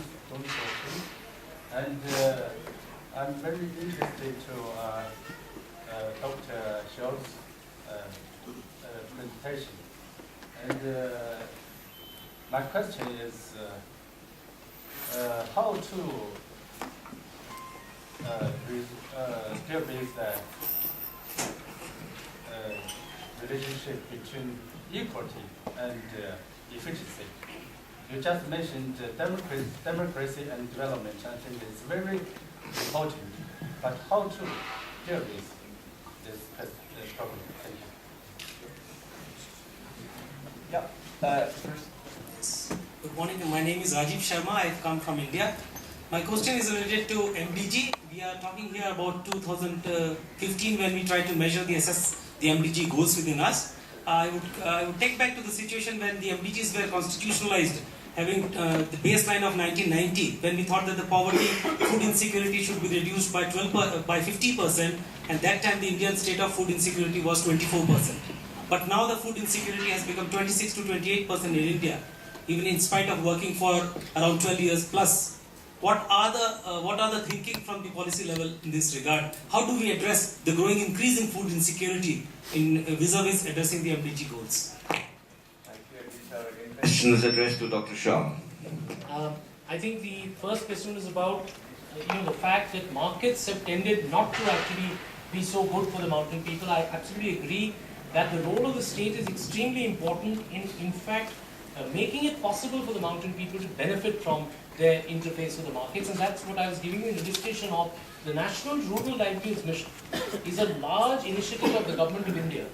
and I'm very interested to Dr. Shah's presentation. And my question is how to deal with the relationship between equity and efficiency. You just mentioned democracy and development. I think it's very important. But how to deal with this problem? Thank you. Good morning. My name is Rajiv Sharma. I've come from India. My question is related to MDG. We are talking here about 2015 when we try to measure the MDG goals within us. I would take back to the situation when the MDGs were constitutionalized having the baseline of 1990, when we thought that the poverty, food insecurity should be reduced by 50%, and that time the Indian state of food insecurity was 24%. But now the food insecurity has become 26 to 28% in India, even in spite of working for around 12 years plus. What are the thinking from the policy level in this regard? How do we address the growing increase in food insecurity in vis-a-vis addressing the MDG goals? Question is addressed to Dr. Shah. I think the first question is about the fact that markets have tended not to actually be so good for the mountain people. I absolutely agree that the role of the state is extremely important in fact, making it possible for the mountain people to benefit from their interface with the markets, and that's what I was giving you an illustration of. The National Rural Livelihoods Mission is a large initiative of the Government of India,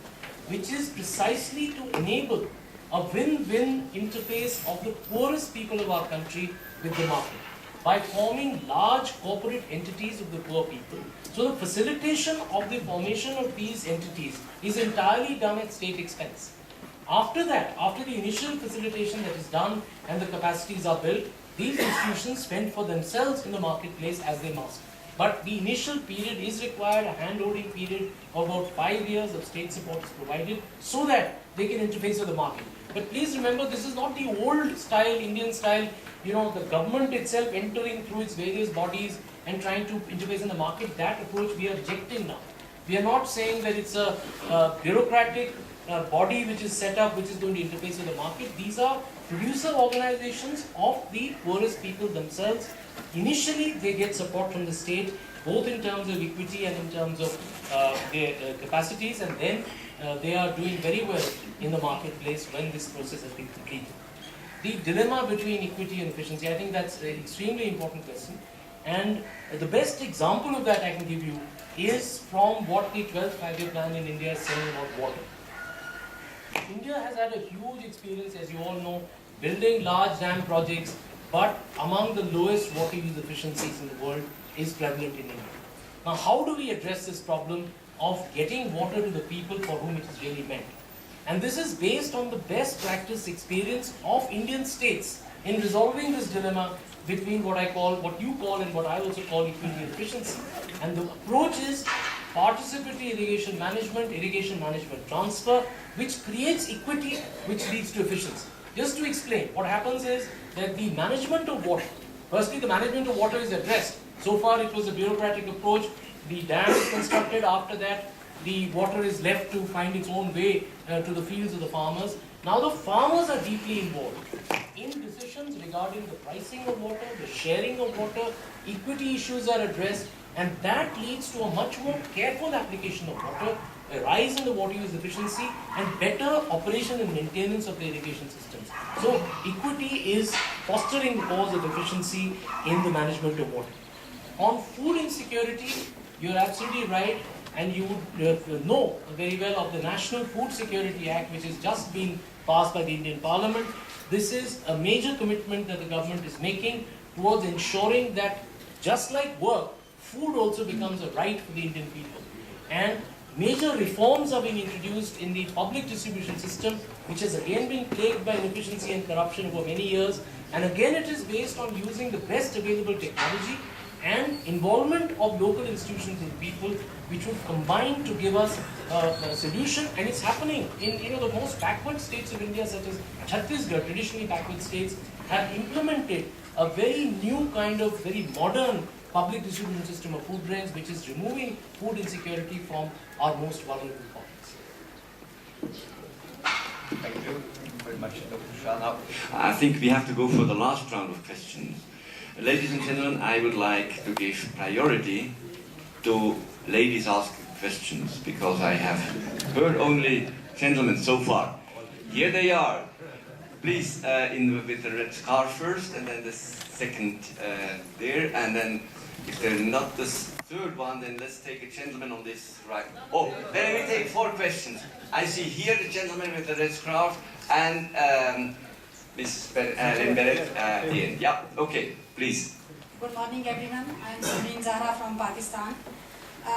which is precisely to enable a win-win interface of the poorest people of our country with the market by forming large corporate entities of the poor people. So the facilitation of the formation of these entities is entirely done at state expense. After that, after the initial facilitation that is done and the capacities are built, these institutions fend for themselves in the marketplace as they must. But the initial period is required, a hand-holding period of about 5 years of state support is provided so that they can interface with the market. But please remember, this is not the old style, Indian style, the government itself entering through its various bodies and trying to interface in the market. That approach we are rejecting now. We are not saying that it's a bureaucratic body which is set up, which is going to interface with the market. These are producer organizations of the poorest people themselves. Initially, they get support from the state, both in terms of equity and in terms of their capacities, and then they are doing very well in the marketplace when this process has been completed. The dilemma between equity and efficiency, I think that's an extremely important question. And the best example of that I can give you is from what the 12th Five-Year Plan in India is saying about water. India has had a huge experience, as you all know, building large dam projects, but among the lowest water use efficiencies in the world is prevalent in India. Now, how do we address this problem of getting water to the people for whom it is really meant? And this is based on the best practice experience of Indian states in resolving this dilemma between what you call and what I also call equity and efficiency. And the approach is participatory irrigation management transfer, which creates equity, which leads to efficiency. Just to explain, what happens is that the management of water, firstly the management of water is addressed. So far it was a bureaucratic approach, the dam is constructed, after that the water is left to find its own way to the fields of the farmers. Now the farmers are deeply involved in decisions regarding the pricing of water, the sharing of water, equity issues are addressed, and that leads to a much more careful application of water, a rise in the water use efficiency, and better operation and maintenance of the irrigation systems. So equity is fostering the cause of efficiency in the management of water. On food insecurity, you're absolutely right, and you would know very well of the National Food Security Act, which has just been passed by the Indian Parliament. This is a major commitment that the government is making towards ensuring that, just like work, food also becomes a right for the Indian people. And major reforms are being introduced in the public distribution system, which has again been plagued by inefficiency and corruption for many years. And again, it is based on using the best available technology and involvement of local institutions and people, which would combine to give us a solution. And it's happening in the most backward states of India, such as Chhattisgarh, traditionally backward states, have implemented a very new kind of very modern public distribution system of food grains, which is removing food insecurity from our most vulnerable pockets. Thank you very much, Dr. Shah. Now, I think we have to go for the last round of questions. Ladies and gentlemen, I would like to give priority to ladies asking questions, because I have heard only gentlemen so far. Here they are. Please, with the red scarf first, and then the second there, and then if they're not the third one, then let's take a gentleman on this right. Oh, then we take 4 questions. I see here the gentleman with the red scarf, and Mrs. Beret at the end. Yeah, okay, please. Good morning, everyone. I'm Sabeen Zahra from Pakistan.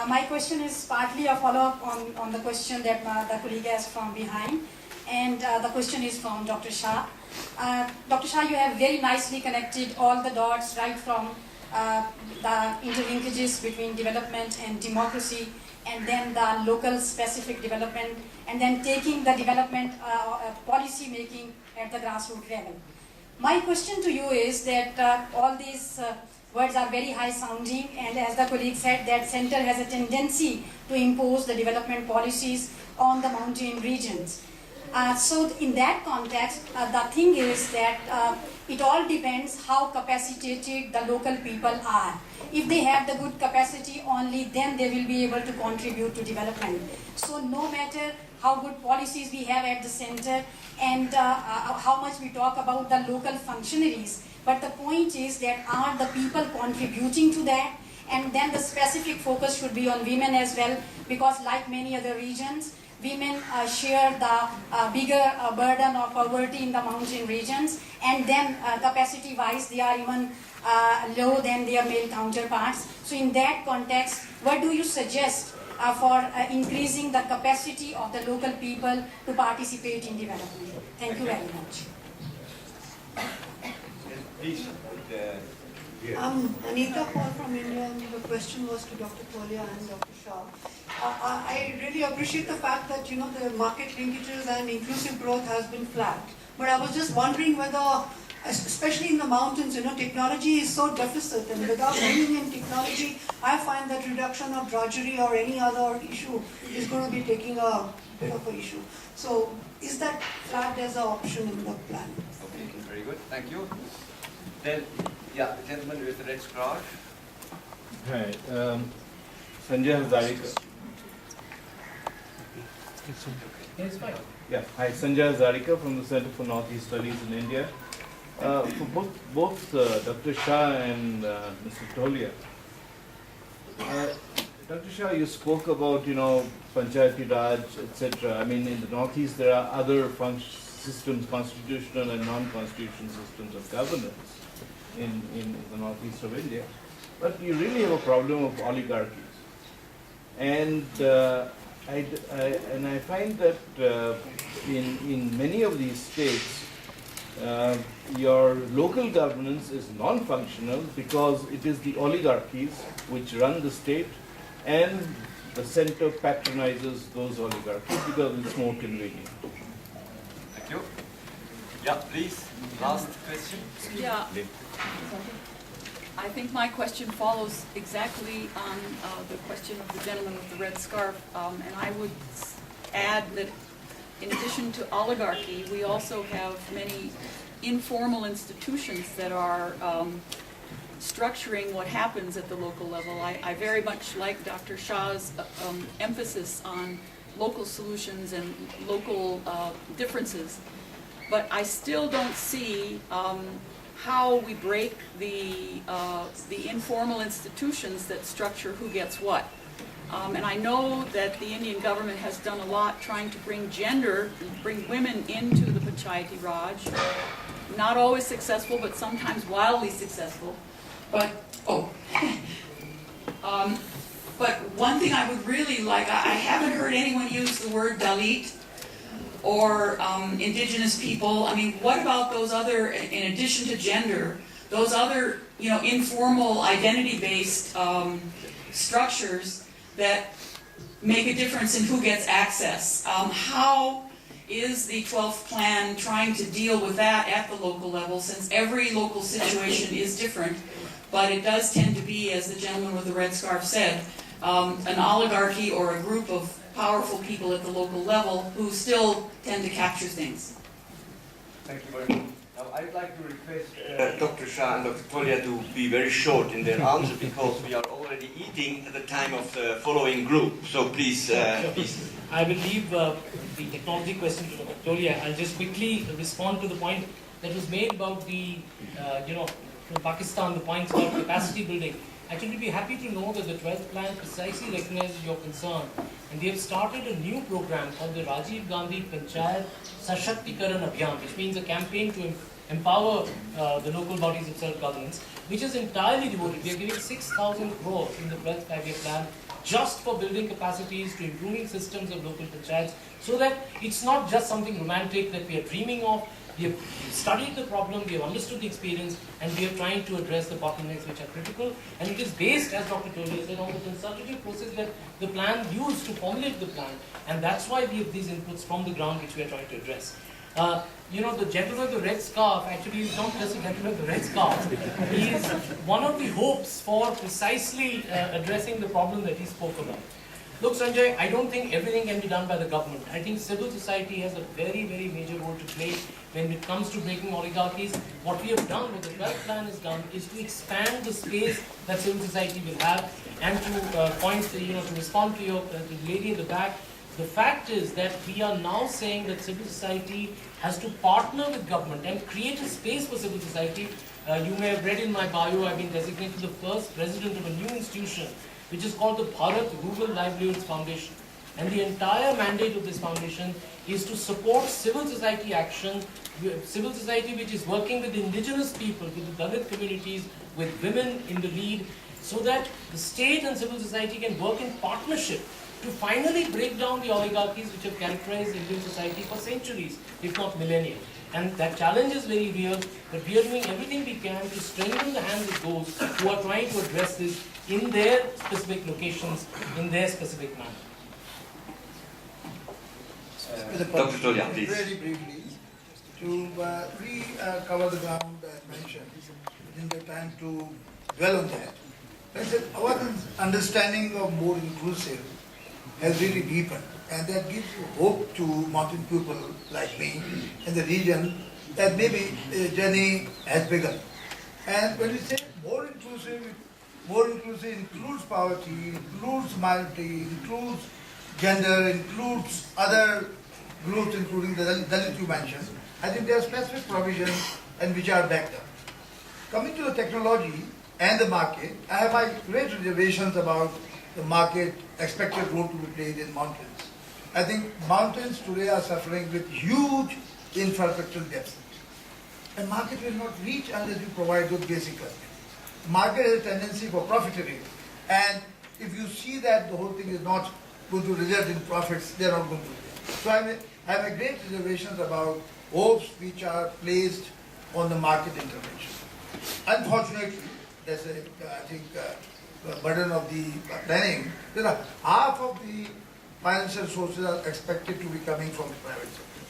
My question is partly a follow-up on the question that the colleague asked from behind, and the question is from Dr. Shah. Dr. Shah, you have very nicely connected all the dots right from the interlinkages between development and democracy, and then the local specific development, and then taking the development policy making at the grassroots level. My question to you is that all these words are very high sounding, and as the colleague said, that center has a tendency to impose the development policies on the mountain regions. So in that context, the thing is that it all depends how capacitated the local people are. If they have the good capacity, only then they will be able to contribute to development. So no matter how good policies we have at the center and how much we talk about the local functionaries, but the point is that are the people contributing to that? And then the specific focus should be on women as well, because like many other regions, women share the bigger burden of poverty in the mountain regions, and then capacity-wise they are even low than their male counterparts. So in that context, what do you suggest for increasing the capacity of the local people to participate in development? Thank you very much. Please. I'm Anita Paul from India, and the question was to Dr. Tolia and Dr. Shah. I really appreciate the fact that the market linkages and inclusive growth has been flagged. But I was just wondering whether, especially in the mountains, technology is so deficit, and without bringing in technology, I find that reduction of drudgery or any other issue is going to be taking a bit of an issue. So, is that flagged as an option in the plan? Okay, very good, thank you. Then, yeah, the gentleman with the red scarf. Hi, Sanjay Hazarika. Yes, fine. Yeah, hi, Sanjay Hazarika from the Center for Northeast Studies in India. For both Dr. Shah and Mr. Tolia. Dr. Shah, you spoke about, Panchayati Raj, etc. I mean, in the Northeast there are other systems, constitutional and non-constitutional systems of governance in the Northeast of India. But you really have a problem of oligarchies. And I find that in many of these states, your local governance is non-functional because it is the oligarchies which run the state, and the center patronizes those oligarchies because it's more convenient. Thank you. Yeah, please, last question. Yeah. I think my question follows exactly on the question of the gentleman with the red scarf, and I would add that in addition to oligarchy, we also have many informal institutions that are structuring what happens at the local level. I very much like Dr. Shah's emphasis on local solutions and local differences, but I still don't see how we break the informal institutions that structure who gets what. And I know that the Indian government has done a lot trying to bring women into the Panchayati Raj. Not always successful, but sometimes wildly successful. But, but one thing I would really like, I haven't heard anyone use the word Dalit or indigenous people. I mean, what about those other, in addition to gender, those other, informal identity-based structures that make a difference in who gets access? How is the 12th plan trying to deal with that at the local level, since every local situation is different, but it does tend to be, as the gentleman with the red scarf said, an oligarchy or a group of powerful people at the local level who still tend to capture things. Thank you very much. Now, I'd like to request Dr. Shah and Dr. Tolia to be very short in their answer because we are already eating at the time of the following group. So please, please. I will leave the technology question to Dr. Tolia. I'll just quickly respond to the point that was made about the, from Pakistan, the points about capacity building. Actually, we'd be happy to know that the 12th plan precisely recognizes your concern, and they have started a new program called the Rajiv Gandhi Panchayat Sashaktikaran Abhiyan, which means a campaign to empower the local bodies of self-governance, which is entirely devoted. We are giving 6,000 crores in the 12th five-year plan just for building capacities to improving systems of local panchayats, so that it's not just something romantic that we are dreaming of. We have studied the problem, we have understood the experience, and we are trying to address the bottlenecks which are critical. And it is based, as Dr. Tolia said, on the consultative process that the plan used to formulate the plan. And that's why we have these inputs from the ground which we are trying to address. You know, the gentleman with the red scarf actually is not just a gentleman with the red scarf. He is one of the hopes for precisely addressing the problem that he spoke about. Look, Sanjay, I don't think everything can be done by the government. I think civil society has a very, very major role to play when it comes to breaking oligarchies. What we have done, what the 12th plan has done, is to expand the space that civil society will have. And to respond to your the lady in the back, the fact is that we are now saying that civil society has to partner with government and create a space for civil society. You may have read in my bio, I've been designated the first president of a new institution, which is called the Bharat Rural Livelihoods Foundation. And the entire mandate of this foundation is to support civil society action, civil society which is working with indigenous people, with the Dalit communities, with women in the lead, so that the state and civil society can work in partnership to finally break down the oligarchies which have characterized Indian society for centuries, if not millennia. And that challenge is very real, but we are doing everything we can to strengthen the hands of those who are trying to address this in their specific locations, in their specific manner. Dr. Tolia, please. Very briefly, to cover the ground I mentioned, in the time to dwell on that. I said our understanding of more inclusive has really deepened, and that gives hope to mountain people like me in the region that maybe a journey has begun. And when we say more inclusive includes poverty, includes minority, includes gender, includes other groups, including the Dalit you mentioned. I think there are specific provisions and which are backed up. Coming to the technology and the market, I have my great reservations about the market expected role to be played in mountains. I think mountains today are suffering with huge infrastructural deficits. And market will not reach unless you provide good basic service. Market has a tendency for profiteering. And if you see that the whole thing is not going to result in profits, they are not going to do it. So I have a great reservations about hopes which are placed on the market intervention. Unfortunately, there's a burden of the planning. There are half of the financial sources are expected to be coming from the private sector.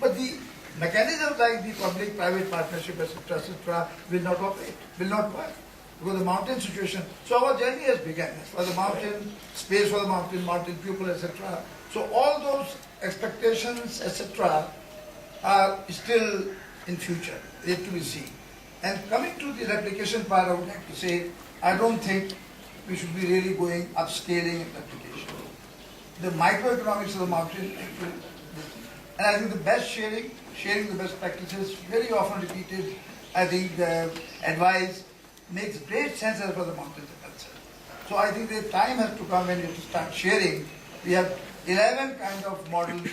But the mechanisms like the public-private partnership, etc., will not operate, will not work. Because the mountain situation, so our journey has begun. For the mountain, space for the mountain people, etc. So all those expectations, etc., are still in future, yet to be seen. And coming to the replication part, I would like to say, I don't think we should be really going upscaling in replication. The microeconomics of the mountain, and I think the best sharing the best practices, very often repeated, I think the advice makes great sense as far as the mountains are concerned. So I think the time has to come when you have to start sharing. We have 11 kind of models,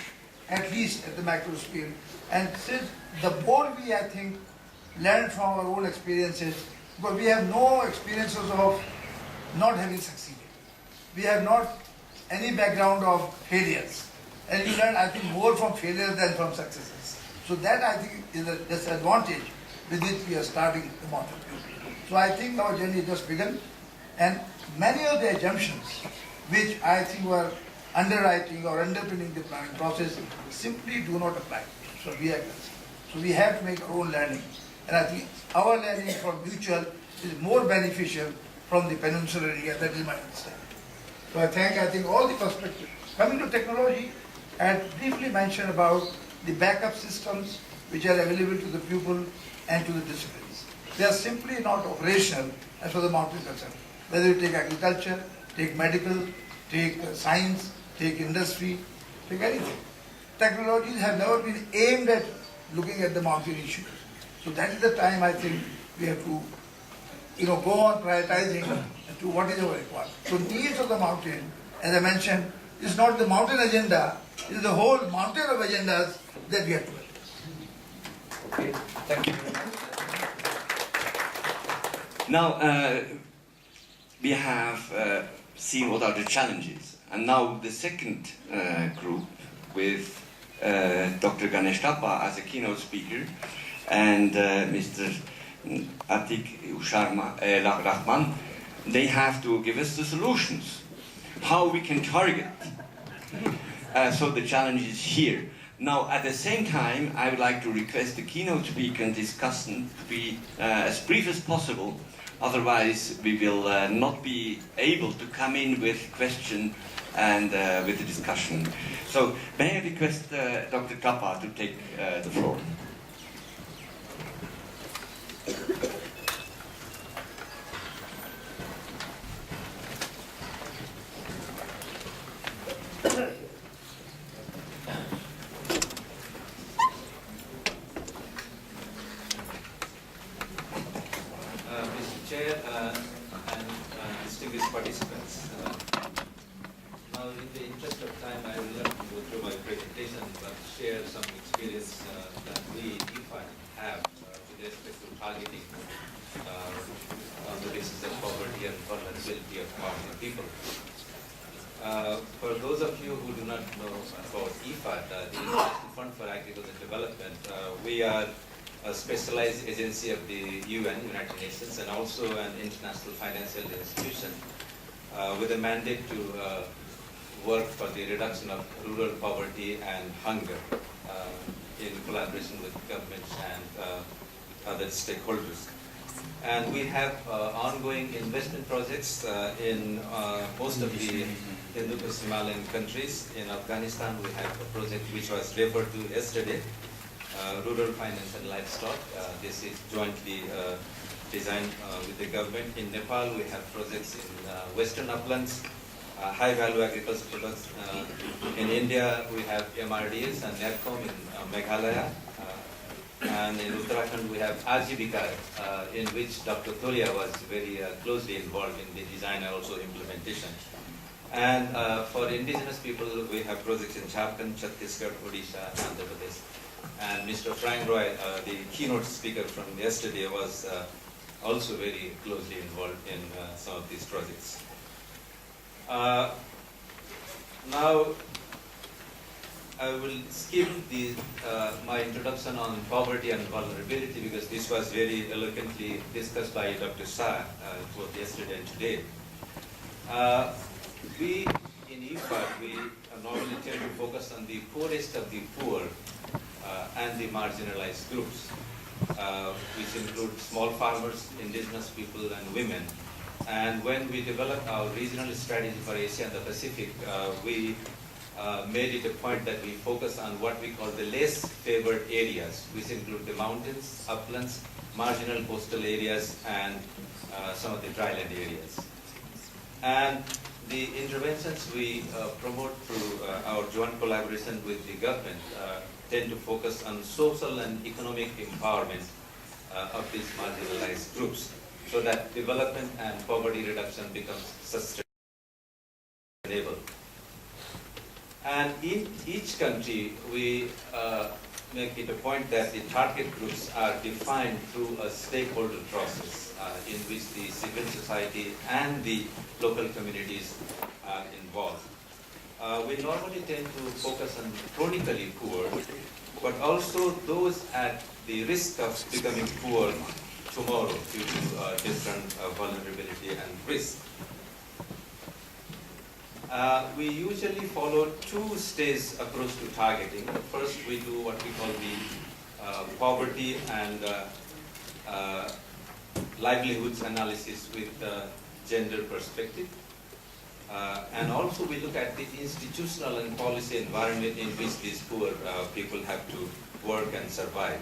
at least at the macro scale. And since the more we, I think, learn from our own experiences, because we have no experiences of not having succeeded. We have not any background of failures. And you learn, I think, more from failures than from successes. So that, I think, is a disadvantage with which we are starting the mountain view. So I think our journey has just begun. And many of the assumptions which I think were underwriting or underpinning the planning process simply do not apply. So we are concerned. So we have to make our own learning. And I think our learning from mutual is more beneficial from the peninsular area. That is my understanding. So I think all the perspectives. Coming to technology, I had briefly mentioned about the backup systems which are available to the pupil and to the disciplines. They are simply not operational as for the mountain concern. Whether you take agriculture, take medical, take science, take industry, take anything. Technologies have never been aimed at looking at the mountain issues. So that is the time I think we have to, go on prioritizing to what is our requirement. So needs of the mountain, as I mentioned, is not the mountain agenda, it is the whole mountain of agendas that we have to address. Okay, thank you. Now, we have seen what are the challenges. And now the second group with Dr. Ganesh Thapa as a keynote speaker, and Mr. Ateeq Rehman, they have to give us the solutions, how we can target. So the challenge is here. Now, at the same time, I would like to request the keynote speaker and discussant to be as brief as possible. Otherwise, we will not be able to come in with question and with the discussion. So, may I request Dr. Thapa to take the floor? Mr. Chair and distinguished participants, now in the interest of time I will not go through my presentation but share some experience that we IFAD have with respect to targeting on the basis of poverty and vulnerability of marginal people. For those of you who do not know about IFAD, the International Fund for Agricultural Development, we are a specialized agency of the UN, United Nations, and also an international financial institution with a mandate to work for the reduction of rural poverty and hunger in collaboration with governments and other stakeholders. And we have ongoing investment projects in most of the Hindu Kush Himalayan countries. In Afghanistan, we have a project which was referred to yesterday, Rural Finance and Livestock. This is jointly designed with the government. In Nepal, we have projects in Western Uplands, high-value agricultural products. In India, we have MRDs and NERCOM in Meghalaya. And in Uttarakhand, we have Ajivika, in which Dr. Tolia was very closely involved in the design and also implementation. And for indigenous people, we have projects in Jharkhand, Chhattisgarh, Odisha, Andhra Pradesh. And Mr. Frank Roy, the keynote speaker from yesterday, was also very closely involved in some of these projects. Now, I will skip my introduction on poverty and vulnerability because this was very eloquently discussed by Dr. Shah both yesterday and today. We in IFAD, we normally tend to focus on the poorest of the poor and the marginalized groups, which include small farmers, indigenous people, and women. And when we developed our regional strategy for Asia and the Pacific, we made it a point that we focus on what we call the less favored areas, which include the mountains, uplands, marginal coastal areas, and some of the dryland areas. And the interventions we promote through our joint collaboration with the government tend to focus on social and economic empowerment of these marginalized groups, so that development and poverty reduction becomes sustainable. And in each country, we make it a point that the target groups are defined through a stakeholder process in which the civil society and the local communities are involved. We normally tend to focus on chronically poor, but also those at the risk of becoming poor tomorrow due to different vulnerability and risk. We usually follow two-stage approach to targeting. First, we do what we call the poverty and livelihoods analysis with gender perspective. And also we look at the institutional and policy environment in which these poor people have to work and survive.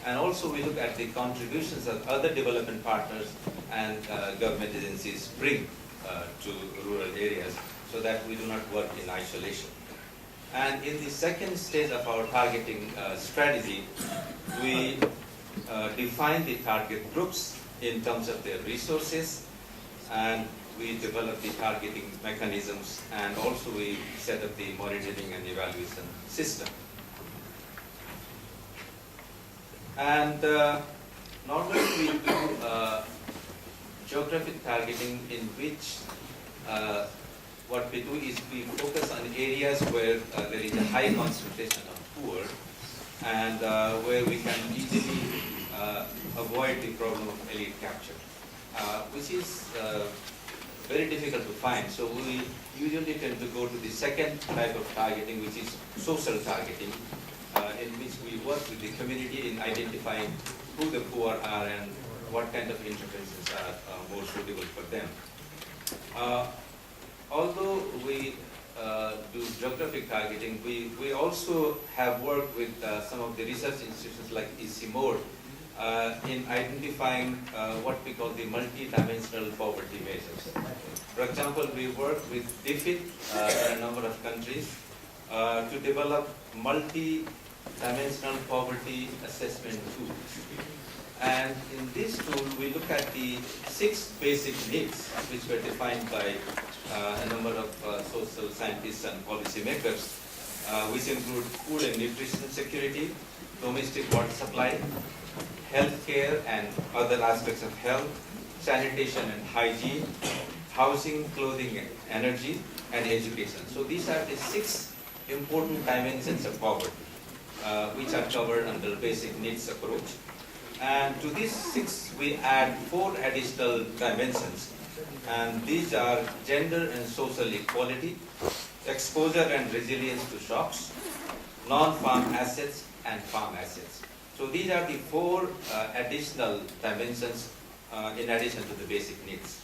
And also we look at the contributions that other development partners and government agencies bring to rural areas, so that we do not work in isolation. And in the second stage of our targeting strategy, we define the target groups in terms of their resources, and we develop the targeting mechanisms, and also we set up the monitoring and evaluation system. And normally we do geographic targeting in which what we we do is we focus on areas where there is a high concentration of poor and where we can easily avoid the problem of elite capture, which is very difficult to find. So we usually tend to go to the second type of targeting, which is social targeting, in which we work with the community in identifying who the poor are and what kind of interventions are more suitable for them. Although we do geographic targeting, we also have worked with some of the research institutions like ICIMOD in identifying what we call the multi-dimensional poverty measures. For example, we work with DFID in a number of countries to develop multi-dimensional poverty assessment tools. And in this tool, we look at the 6 basic needs which were defined by a number of social scientists and policymakers, which include food and nutrition security, domestic water supply, healthcare and other aspects of health, sanitation and hygiene, housing, clothing, and energy, and education. So these are the 6 important dimensions of poverty, which are covered under the basic needs approach. And to these 6, we add 4 additional dimensions. And these are gender and social equality, exposure and resilience to shocks, non-farm assets, and farm assets. So these are the 4 additional dimensions in addition to the basic needs.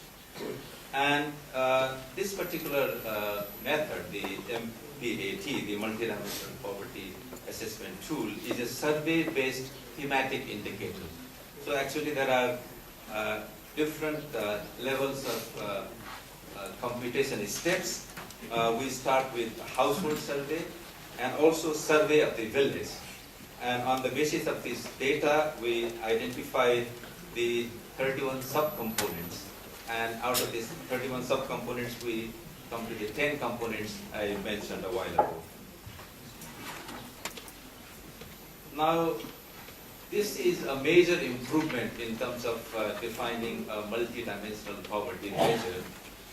And this particular method, the MPAT, the Multi-Dimensional Poverty Assessment Tool, is a survey-based thematic indicator. So actually there are different levels of computation steps. We start with household survey and also survey of the village. And on the basis of this data, we identify the 31 subcomponents. And out of these 31 subcomponents, we come to the 10 components I mentioned a while ago. Now, this is a major improvement in terms of defining a multi-dimensional poverty measure,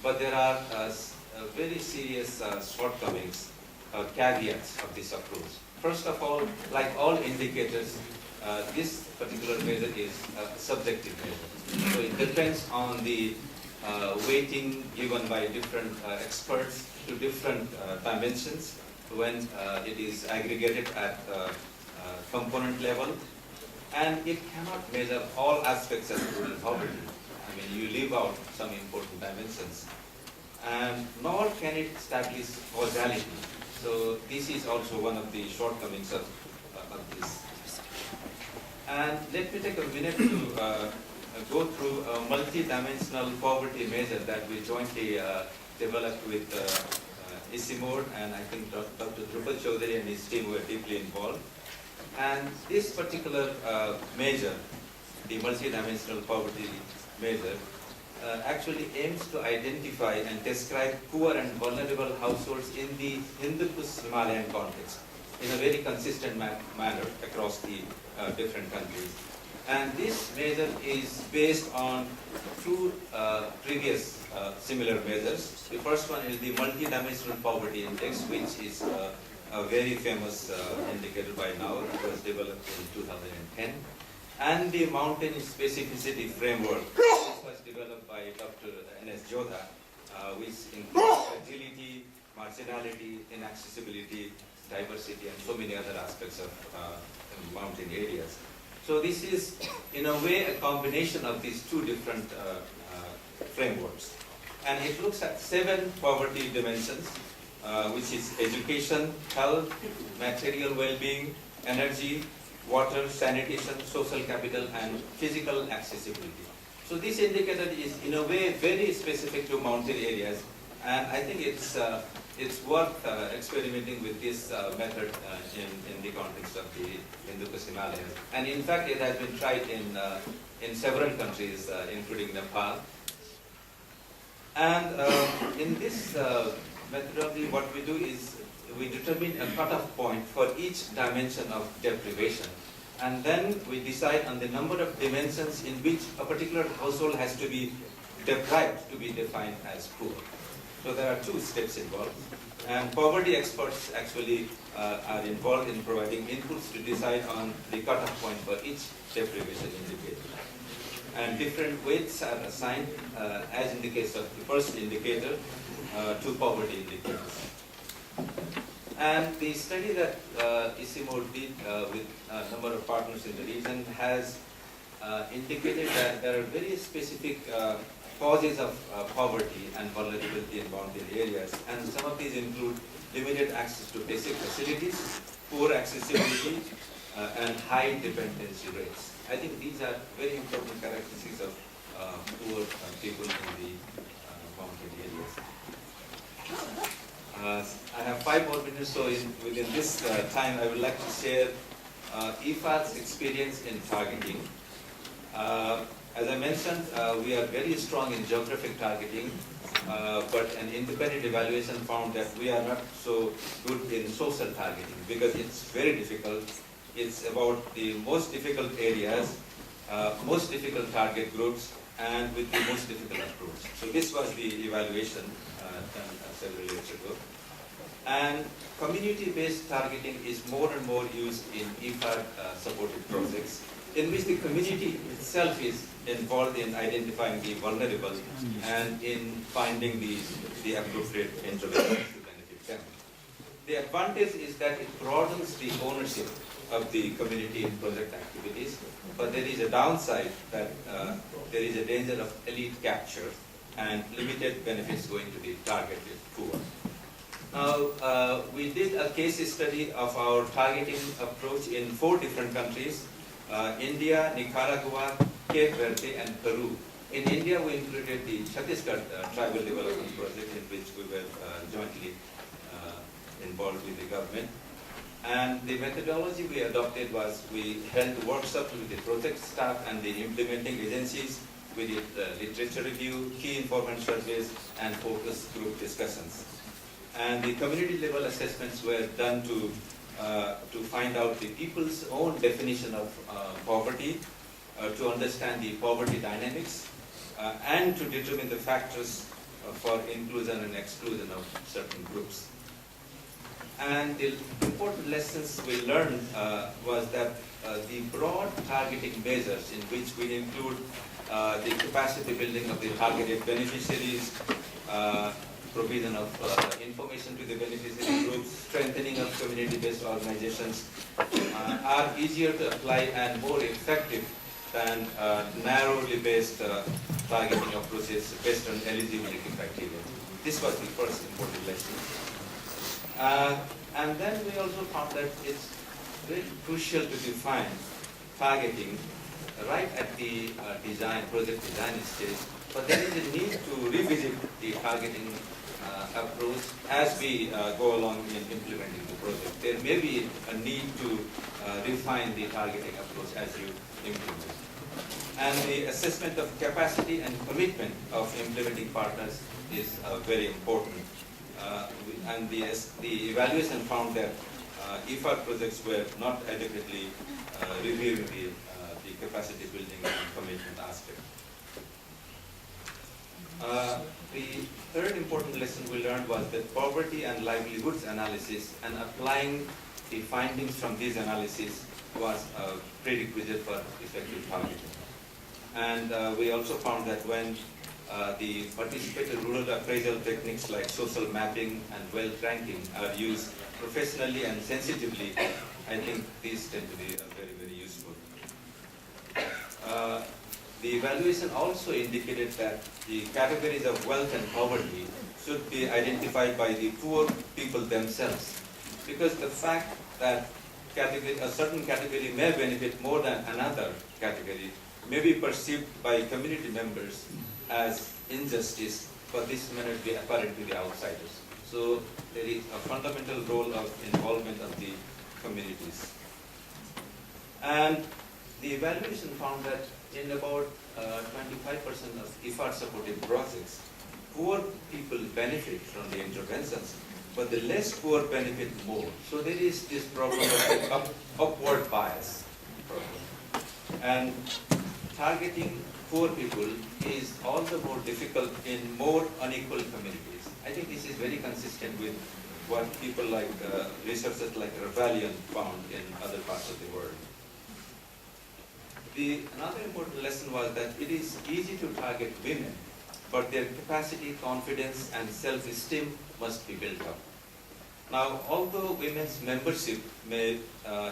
but there are very serious shortcomings, caveats of this approach. First of all, like all indicators, this particular measure is a subjective measure. So it depends on the weighting given by different experts to different dimensions when it is aggregated at component level. And it cannot measure all aspects of rural poverty. I mean, you leave out some important dimensions. And nor can it establish causality. So this is also one of the shortcomings of this. And let me take a minute to go through a multi-dimensional poverty measure that we jointly developed with ICIMOD, and I think Dr. Drupal Chaudhary and his team were deeply involved. And this particular measure, the multi-dimensional poverty measure, actually aims to identify and describe poor and vulnerable households in the Hindu Kush Himalayan context in a very consistent manner across the different countries. And this measure is based on 2 previous similar measures. The first one is the Multi-Dimensional Poverty Index, which is a very famous indicator by now. It was developed in 2010. And the Mountain Specificity Framework, which was developed by Dr. N.S. Jodha, which includes agility, marginality, inaccessibility, diversity, and so many other aspects of mountain areas. So this is, in a way, a combination of these 2 different frameworks. And it looks at 7 poverty dimensions, which is education, health, material well-being, energy, water, sanitation, social capital, and physical accessibility. So this indicator is, in a way, very specific to mountain areas, and I think it's worth experimenting with this method in the context of the Hindu Kush Himalayas. And in fact, it has been tried in several countries, including Nepal. And in this methodology, what we do is we determine a cutoff point for each dimension of deprivation. And then we decide on the number of dimensions in which a particular household has to be deprived to be defined as poor. So there are 2 steps involved. And poverty experts actually are involved in providing inputs to decide on the cutoff point for each deprivation indicator. And different weights are assigned, as in the case of the first indicator, to poverty indicators. And the study that ICIMOD did with a number of partners in the region has indicated that there are very specific causes of poverty and vulnerability in boundary areas. And some of these include limited access to basic facilities, poor accessibility, and high dependency rates. I think these are very important characteristics of poor people in the mountain areas. I have 5 more minutes, so within this time I would like to share IFAD's experience in targeting. As I mentioned, we are very strong in geographic targeting, but an independent evaluation found that we are not so good in social targeting because it's very difficult. It's about the most difficult areas, most difficult target groups, and with the most difficult approach. So this was the evaluation done several years ago. And community-based targeting is more and more used in IFAD supported projects, in which the community itself is involved in identifying the vulnerable and in finding the appropriate interventions to benefit them. The advantage is that it broadens the ownership of the community in project activities, but there is a downside that there is a danger of elite capture and limited benefits going to the targeted poor. Now, we did a case study of our targeting approach in 4 different countries, India, Nicaragua, Cape Verde, and Peru. In India, we included the Chhattisgarh Tribal Development Project, in which we were jointly involved with the government. And the methodology we adopted was we held workshops with the project staff and the implementing agencies. We did literature review, key informant surveys, and focus group discussions. And the community level assessments were done to find out the people's own definition of poverty, to understand the poverty dynamics, and to determine the factors for inclusion and exclusion of certain groups. And the important lessons we learned was that the broad targeting measures, in which we include the capacity building of the targeted beneficiaries, provision of information to the beneficiary groups, strengthening of community-based organizations, are easier to apply and more effective than narrowly based targeting approaches based on eligibility criteria. This was the first important lesson. And then we also found that it's very crucial to define targeting right at the project design stage, but there is a need to revisit the targeting approach as we go along in implementing the project. There may be a need to refine the targeting approach as you implement. And the assessment of capacity and commitment of implementing partners is very important. And the evaluation found that IFAD projects were not adequately reviewing the capacity building and commitment aspect. The third important lesson we learned was that poverty and livelihoods analysis and applying the findings from these analyses was a prerequisite for effective targeting. And we also found that when the participated rural appraisal techniques like social mapping and wealth ranking are used professionally and sensitively, I think these tend to be very, very useful. The evaluation also indicated that the categories of wealth and poverty should be identified by the poor people themselves, because the fact that a certain category may benefit more than another category may be perceived by community members as injustice, but this may not be apparent to the outsiders. So there is a fundamental role of involvement of the communities. And the evaluation found that in about 25% of IFAD supported projects, poor people benefit from the interventions, but the less poor benefit more. So there is this problem of upward bias problem. And targeting poor people is also more difficult in more unequal communities. I think this is very consistent with what people like researchers like Rebellion found in other parts of the world. Another important lesson was that it is easy to target women, but their capacity, confidence, and self-esteem must be built up. Now, although women's membership in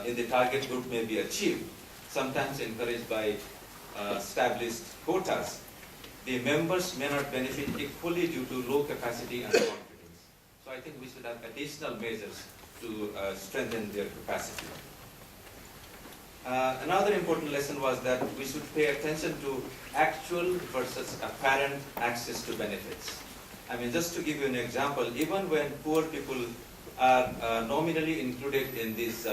the target group may be achieved, sometimes encouraged by established quotas, the members may not benefit equally due to low capacity and confidence. So I think we should have additional measures to strengthen their capacity. Another important lesson was that we should pay attention to actual versus apparent access to benefits. I mean, just to give you an example, even when poor people are nominally included in these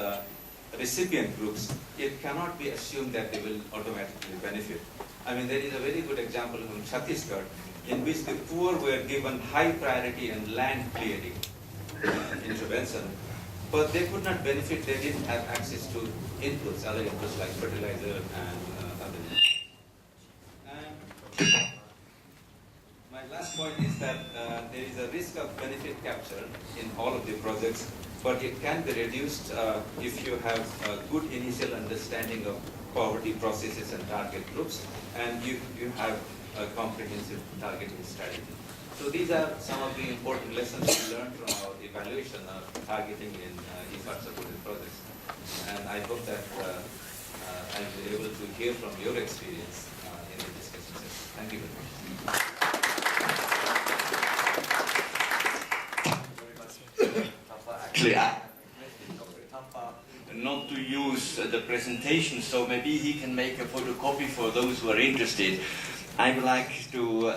recipient groups, it cannot be assumed that they will automatically benefit. I mean, there is a very good example from Chhattisgarh, in which the poor were given high priority in land clearing intervention, but they could not benefit. They didn't have access to inputs, other inputs like fertilizer and other. And my last point is that there is a risk of benefit capture in all of the projects, but it can be reduced if you have a good initial understanding of poverty processes and target groups, and you have a comprehensive targeting strategy. So these are some of the important lessons we learned from our evaluation of targeting in IFAD supported projects. And I hope that I'll be able to hear from your experience in the discussion session. Thank you very much. Actually, I requested Dr. Thapa not to use the presentation, so maybe he can make a photocopy for those who are interested. I would like to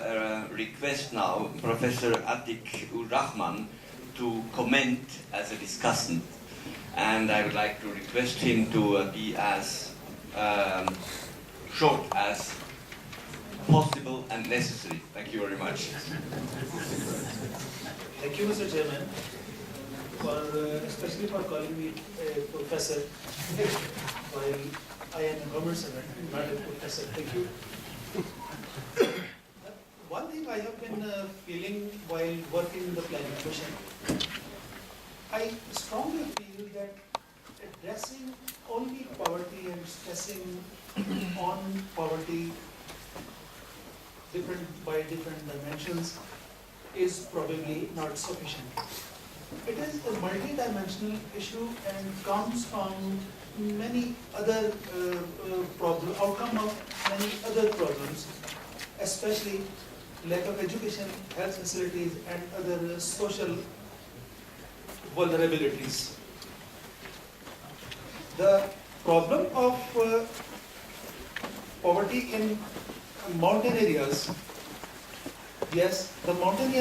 request now Professor Ateeq Rehman to comment as a discussant, and I would like to request him to be as short as possible and necessary. Thank you very much. Thank you, Mr. Chairman, especially for calling me a professor while I am a government servant, not a professor. Thank you. One thing I have been feeling while working in the planning commission, I strongly feel that addressing only poverty and stressing on poverty by different dimensions is probably not sufficient. It is a multi-dimensional issue and comes from many other outcome of many other problems, especially lack of education, health facilities, and other social vulnerabilities. The problem of poverty in mountain areas, yes, the mountain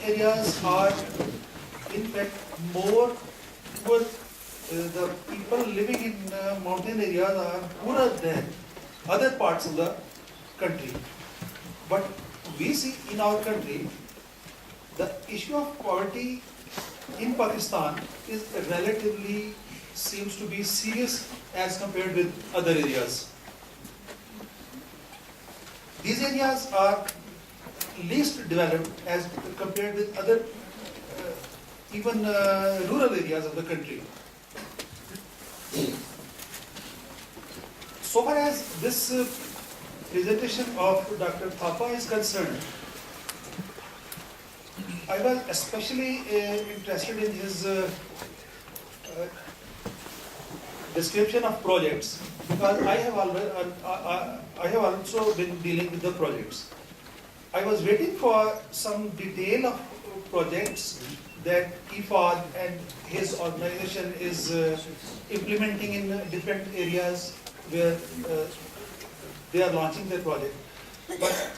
areas are in fact more poor. The people living in mountain areas are poorer than other parts of the country. But we see in our country, the issue of poverty in Pakistan is relatively seems to be serious as compared with other areas. These areas are least developed as compared with other even rural areas of the country. So far as this presentation of Dr. Thapa is concerned, I was especially interested in his description of projects, because I have also been dealing with the projects. I was waiting for some detail of projects that IFAD and his organization is implementing in different areas where they are launching their project. But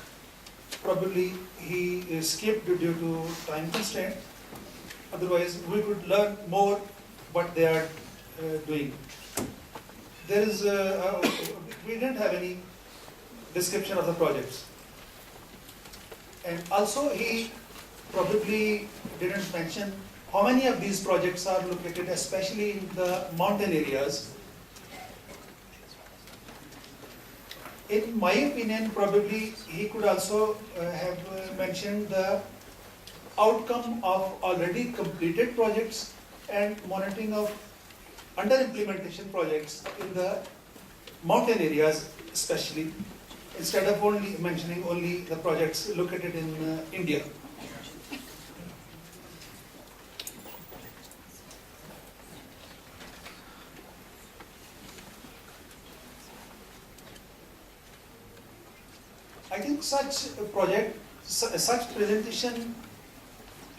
probably he skipped due to time constraint. Otherwise, we could learn more what they are doing. There is, we didn't have any description of the projects. And also he probably didn't mention how many of these projects are located, especially in the mountain areas. In my opinion, probably he could also have mentioned the outcome of already completed projects and monitoring of under implementation projects in the mountain areas especially, instead of only mentioning only the projects located in India. I think such a project, such presentation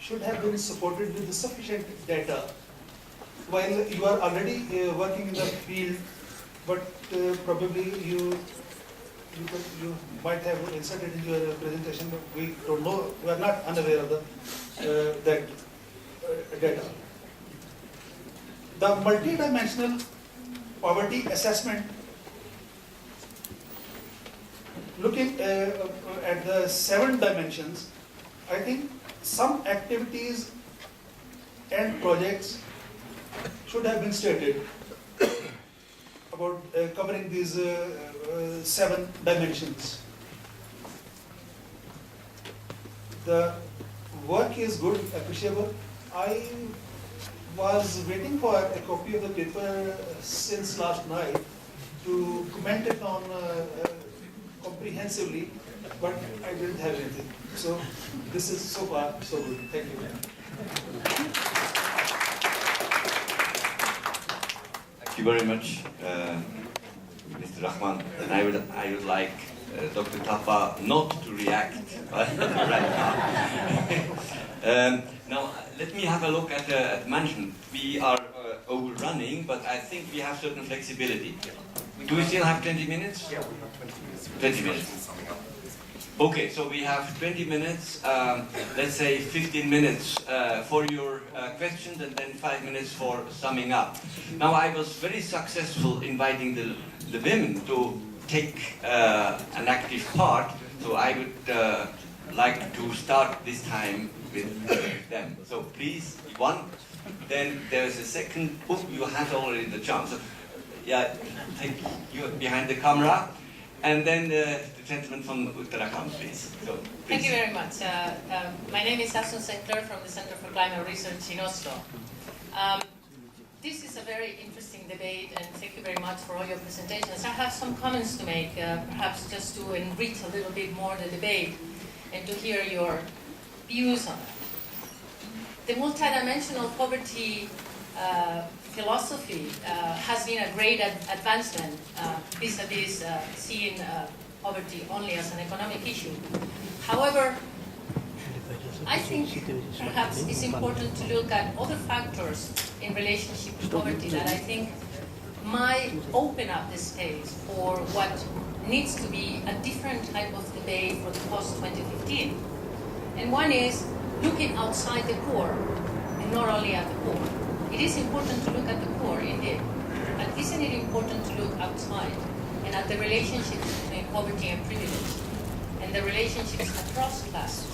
should have been supported with sufficient data. While you are already working in the field, but probably you might have inserted in your presentation, we don't know, we are not unaware of that data. The multidimensional poverty assessment, looking at the 7 dimensions, I think some activities and projects should have been stated about covering these 7 dimensions. The work is good, appreciable. I was waiting for a copy of the paper since last night to comment it on comprehensively, but I didn't have anything. So this is so far so good. Thank you. Thank you very much, Mr. Rehman. And I would like Dr. Thapa not to react right now. Now, let me have a look at the management. We are overrunning, but I think we have certain flexibility. Do we still have 20 minutes? Yeah, we have 20 minutes. 20 minutes. Okay, so we have 20 minutes, let's say 15 minutes for your questions and then 5 minutes for summing up. Now, I was very successful inviting the women to take an active part, so I would like to start this time with them. So please, one, then there's a second book, you had already the chance. So, yeah, take you behind the camera. And then the gentleman from Uttarakhand, please. So, please. Thank you very much. My name is Hassan Senkler from the Center for Climate Research in Oslo. This is a very interesting debate, and thank you very much for all your presentations. I have some comments to make, perhaps just to enrich a little bit more the debate and to hear your views on it. The multidimensional poverty philosophy has been a great advancement vis-a-vis seeing poverty only as an economic issue. However, I think perhaps it's important to look at other factors in relationship to poverty that I think might open up the space for what needs to be a different type of debate for the post-2015. And one is looking outside the core and not only at the core. It is important to look at the core, indeed, but isn't it important to look outside and at the relationships between poverty and privilege and the relationships across classes?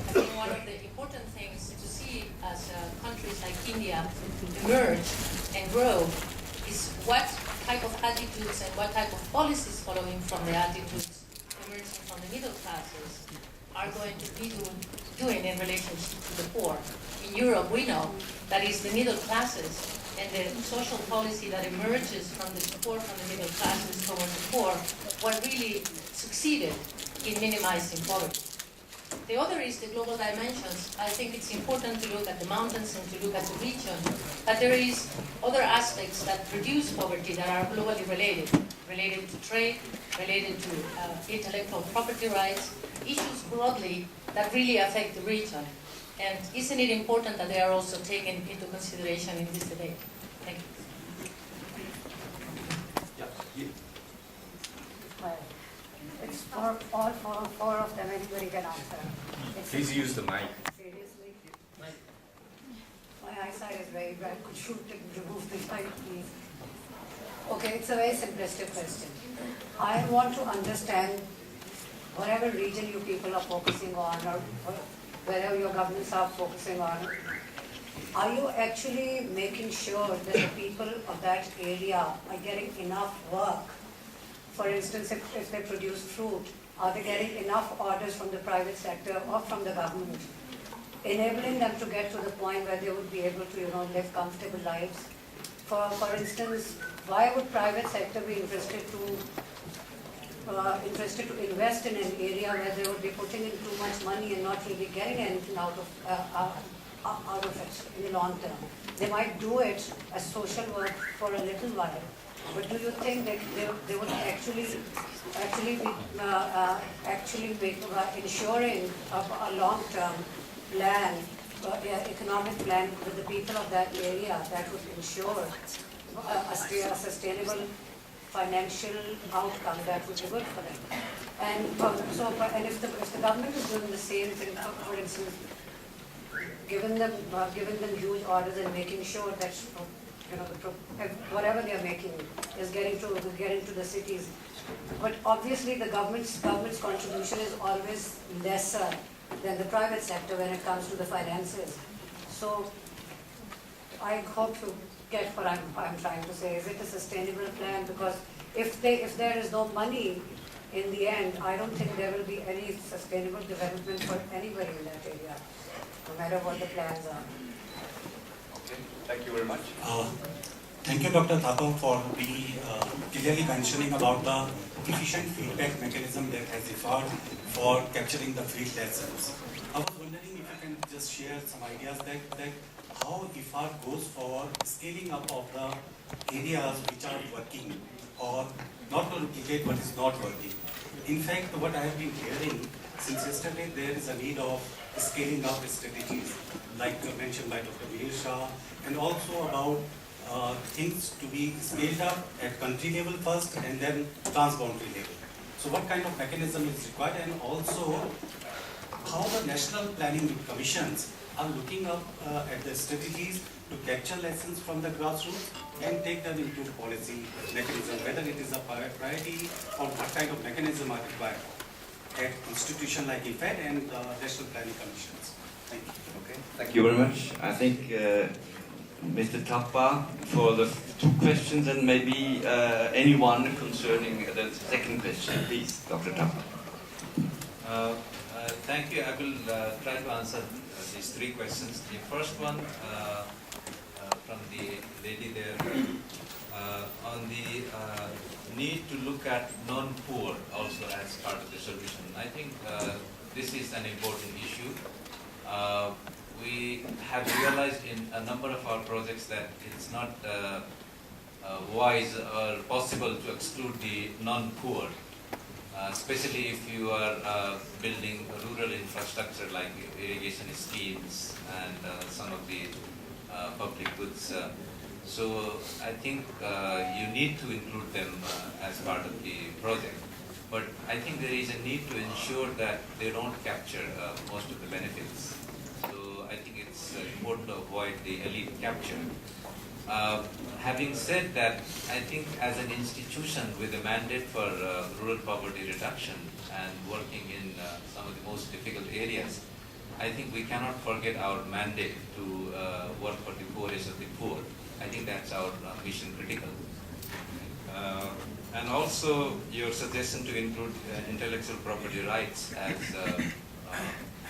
I think one of the important things to see as countries like India emerge and grow is what type of attitudes and what type of policies following from the attitudes emerging from the middle classes are going to be doing in relationship to the poor. In Europe, we know that it's the middle classes and the social policy that emerges from the support from the middle classes towards the poor what really succeeded in minimizing poverty. The other is the global dimensions. I think it's important to look at the mountains and to look at the region, but there is other aspects that produce poverty that are globally related to trade, related to intellectual property rights, issues broadly that really affect the region. And isn't it important that they are also taken into consideration in this debate? Thank you. Well, it's for all four of them, anybody can answer. Please use the mic. Seriously? My eyesight is very bad. Could you remove the mic, please? Okay, it's a very simplistic question. I want to understand whatever region you people are focusing on or wherever your governments are focusing on, are you actually making sure that the people of that area are getting enough work? For instance, if they produce fruit, are they getting enough orders from the private sector or from the government enabling them to get to the point where they would be able to, live comfortable lives. For instance, why would private sector be interested to invest in an area where they would be putting in too much money and not really getting anything out of it in the long term? They might do it as social work for a little while, but do you think that they would actually be ensuring a long-term plan, economic plan with the people of that area that would ensure a sustainable financial outcome that would be good for them? And if the government is doing the same thing, for instance, giving them huge orders and making sure that whatever they are making is getting to the cities, but obviously the government's contribution is always lesser than the private sector when it comes to the finances. So I hope you get what I'm trying to say. Is it a sustainable plan? Because if there is no money in the end, I don't think there will be any sustainable development for anybody in that area, no matter what the plans are. Okay, thank you very much. Thank you, Dr. Thapa, for clearly mentioning about the efficient feedback mechanism that has evolved for capturing the field lessons. I was wondering if you can just share some ideas that how IFAD goes for scaling up of the areas which are working, or not to replicate what is not working. In fact, what I have been hearing since yesterday, there is a need of scaling up strategies, like mentioned by Dr. Mihir Shah, and also about things to be scaled up at country level first and then transboundary level. So what kind of mechanism is required, and also how the national planning commissions are looking up at the strategies to capture lessons from the grassroots and take them into policy mechanism, whether it is a priority or what kind of mechanism are required at institutions like IFAD and national planning commissions. Thank you. Okay, thank you very much. I think Mr. Thapa for the two questions, and maybe anyone concerning the second question, please, Dr. Thapa. Thank you. I will try to answer these three questions. The first one from the lady there on the need to look at non-poor also as part of the solution. I think this is an important issue. We have realized in a number of our projects that it's not wise or possible to exclude the non-poor, especially if you are building rural infrastructure like irrigation schemes and some of the public goods. So I think you need to include them as part of the project. But I think there is a need to ensure that they don't capture most of the benefits. So I think it's important to avoid the elite capture. Having said that, I think as an institution with a mandate for rural poverty reduction and working in some of the most difficult areas, I think we cannot forget our mandate to work for the poorest of the poor. I think that's our mission critical. And also your suggestion to include intellectual property rights as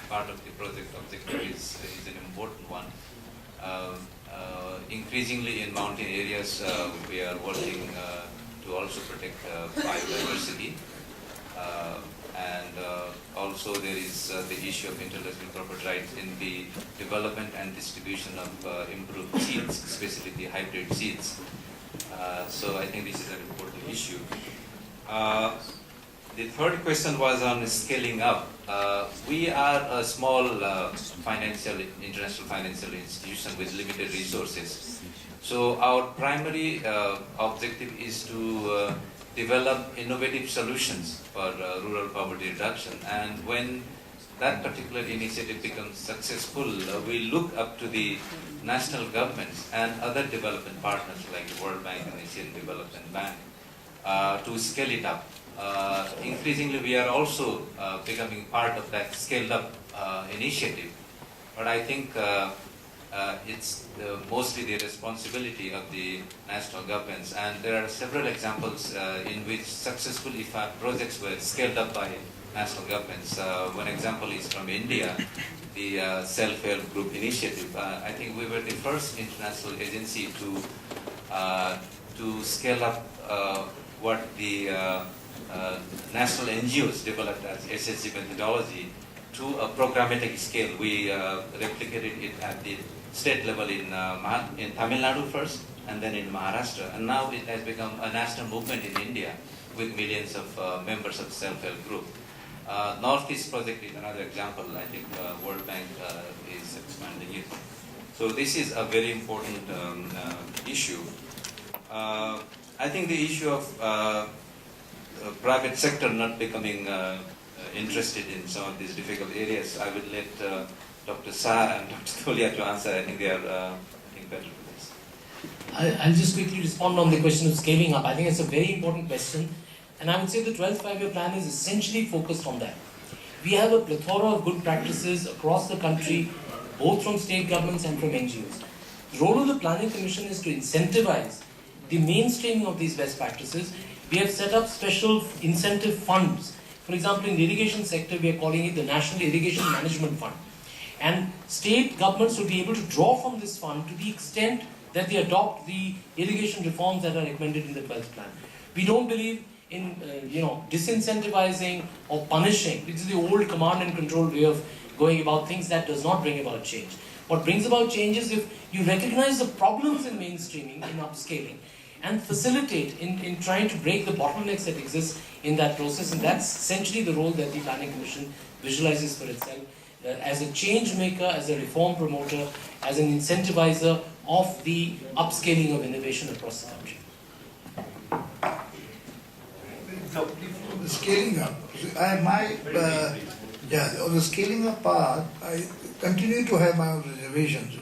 part of the project objective is an important one. Increasingly in mountain areas, we are working to also protect biodiversity. And also there is the issue of intellectual property rights in the development and distribution of improved seeds, especially the hybrid seeds. So I think this is an important issue. The third question was on scaling up. We are a small international financial institution with limited resources. So our primary objective is to develop innovative solutions for rural poverty reduction. And when that particular initiative becomes successful, we look up to the national governments and other development partners like the World Bank and Asian Development Bank to scale it up. Increasingly, we are also becoming part of that scaled up initiative. But I think it's mostly the responsibility of the national governments. And there are several examples in which successful IFAD projects were scaled up by national governments. One example is from India. the self-help group initiative. I think we were the first international agency to scale up what the national NGOs developed as SSG methodology to a programmatic scale. We replicated it at the state level in Tamil Nadu first, and then in Maharashtra, and now it has become a national movement in India with millions of members of the self-help group. Northeast project is another example. I think World Bank is expanding it. So this is a very important issue. I think the issue of private sector not becoming interested in some of these difficult areas, I will let Dr. Shah and Dr. Tolia to answer. I think they are better for this. I'll just quickly respond on the question of scaling up. I think it's a very important question. And I would say the 12th five-year plan is essentially focused on that. We have a plethora of good practices across the country, both from state governments and from NGOs. The role of the Planning Commission is to incentivize the mainstreaming of these best practices. We have set up special incentive funds. For example, in the irrigation sector, we are calling it the National Irrigation Management Fund. And state governments will be able to draw from this fund to the extent that they adopt the irrigation reforms that are recommended in the 12th plan. We don't believe in disincentivizing or punishing, which is the old command and control way of going about things. That does not bring about change. What brings about change is if you recognize the problems in mainstreaming, in upscaling, and facilitate in trying to break the bottlenecks that exist in that process. And that's essentially the role that the Planning Commission visualizes for itself as a change maker, as a reform promoter, as an incentivizer of the upscaling of innovation across the country. The scaling up, on the scaling up part, I continue to have my own reservations,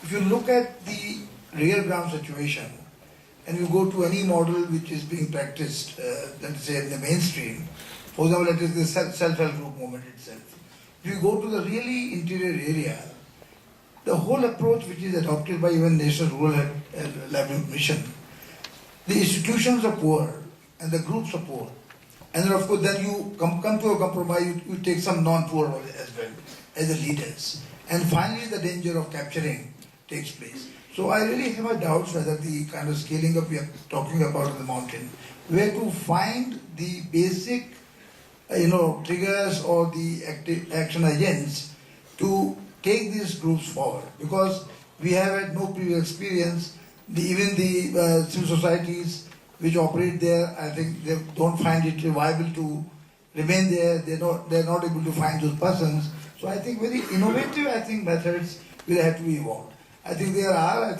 If you look at the real ground situation, and you go to any model which is being practiced, let's say in the mainstream, for example, it is the self-help group movement itself. If you go to the really interior area, the whole approach which is adopted by even National Rural Livelihood Mission, the institutions are poor and the groups are poor. And then of course then you come to a compromise, you take some non-poor as well as the leaders. And finally the danger of capturing takes place. So I really have my doubts whether the kind of scaling up we are talking about in the mountain, where to find the basic triggers or the action agents to take these groups forward. Because we have had no previous experience, even the civil societies which operate there, I think they don't find it viable to remain there. They're not able to find those persons. So I think very innovative, methods will have to be evolved. I think there are,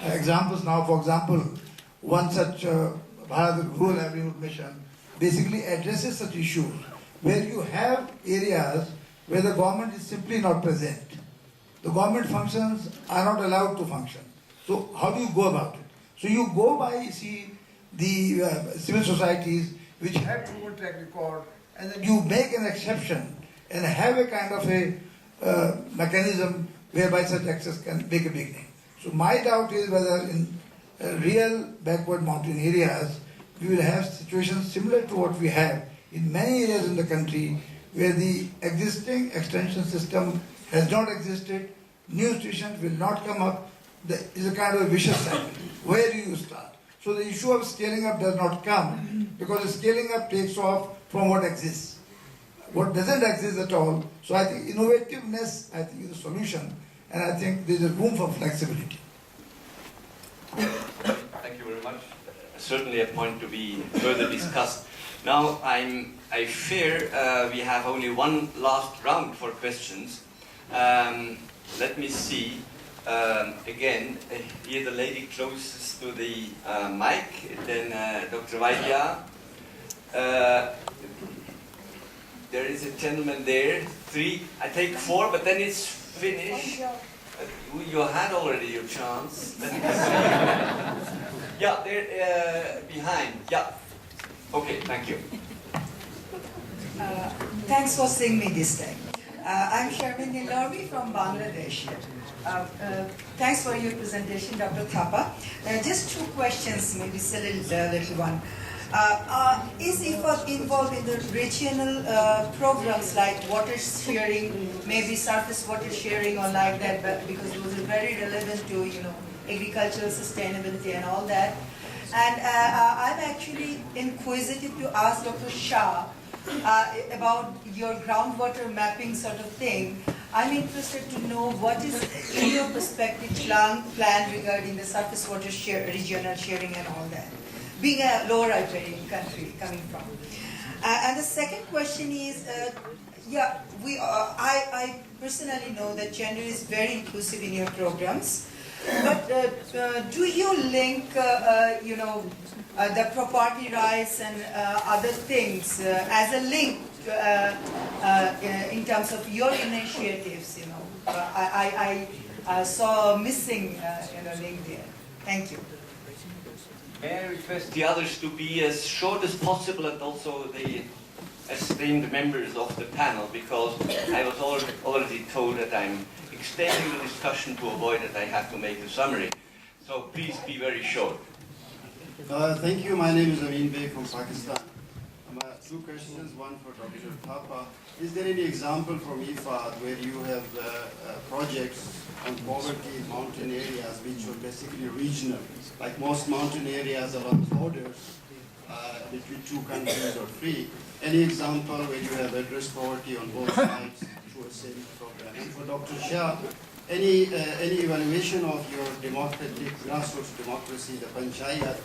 examples now. For example, one such Bharat Rural Livelihood Mission basically addresses such issues where you have areas where the government is simply not present. The government functions are not allowed to function. So how do you go about it? So you go by, the civil societies which have proven track record, and then you make an exception and have a kind of a mechanism whereby such access can make a beginning. So my doubt is whether in real backward mountain areas, we will have situations similar to what we have in many areas in the country where the existing extension system has not existed, new institutions will not come up. There is a kind of a vicious cycle. Where do you start? So the issue of scaling up does not come because the scaling up takes off from what exists. What doesn't exist at all. So I think innovativeness, is the solution, and I think there is a room for flexibility. Thank you very much. Certainly a point to be further discussed. Now I fear we have only one last round for questions. Let me see. Again, here the lady closest to the mic, then Dr. Vaidya. There is a gentleman there, 3. I take 4, but then it's finished. You had already your chance. Yeah, there behind. Yeah. Okay, thank you. Thanks for seeing me this time. I'm Sharmin Nilormi from Bangladesh. Thanks for your presentation, Dr. Thapa. Just 2 questions, maybe it's a little one. Is IFAD involved in the regional programs like water sharing, maybe surface water sharing or like that, but because those are very relevant to, agricultural sustainability and all that. And I'm actually inquisitive to ask Dr. Shah about your groundwater mapping sort of thing. I'm interested to know what is, in your perspective, plan regarding the surface water regional sharing and all that, being a lower riparian country coming from. And the second question is, I personally know that gender is very inclusive in your programs, but do you link, the property rights and other things as a link in terms of your initiatives? I saw a missing link there. Thank you. May I request the others to be as short as possible and also the esteemed members of the panel, because I was already told that I'm extending the discussion to avoid that I have to make a summary. So please be very short. Thank you. My name is Amin Bey from Pakistan. Two questions, one for Dr. Thapa. Is there any example from IFAD where you have projects on poverty in mountain areas which were basically regional, like most mountain areas along borders between two countries or three? Any example where you have addressed poverty on both sides through a same program? And for Dr. Shah, any evaluation of your democratic grassroots democracy, the panchayat,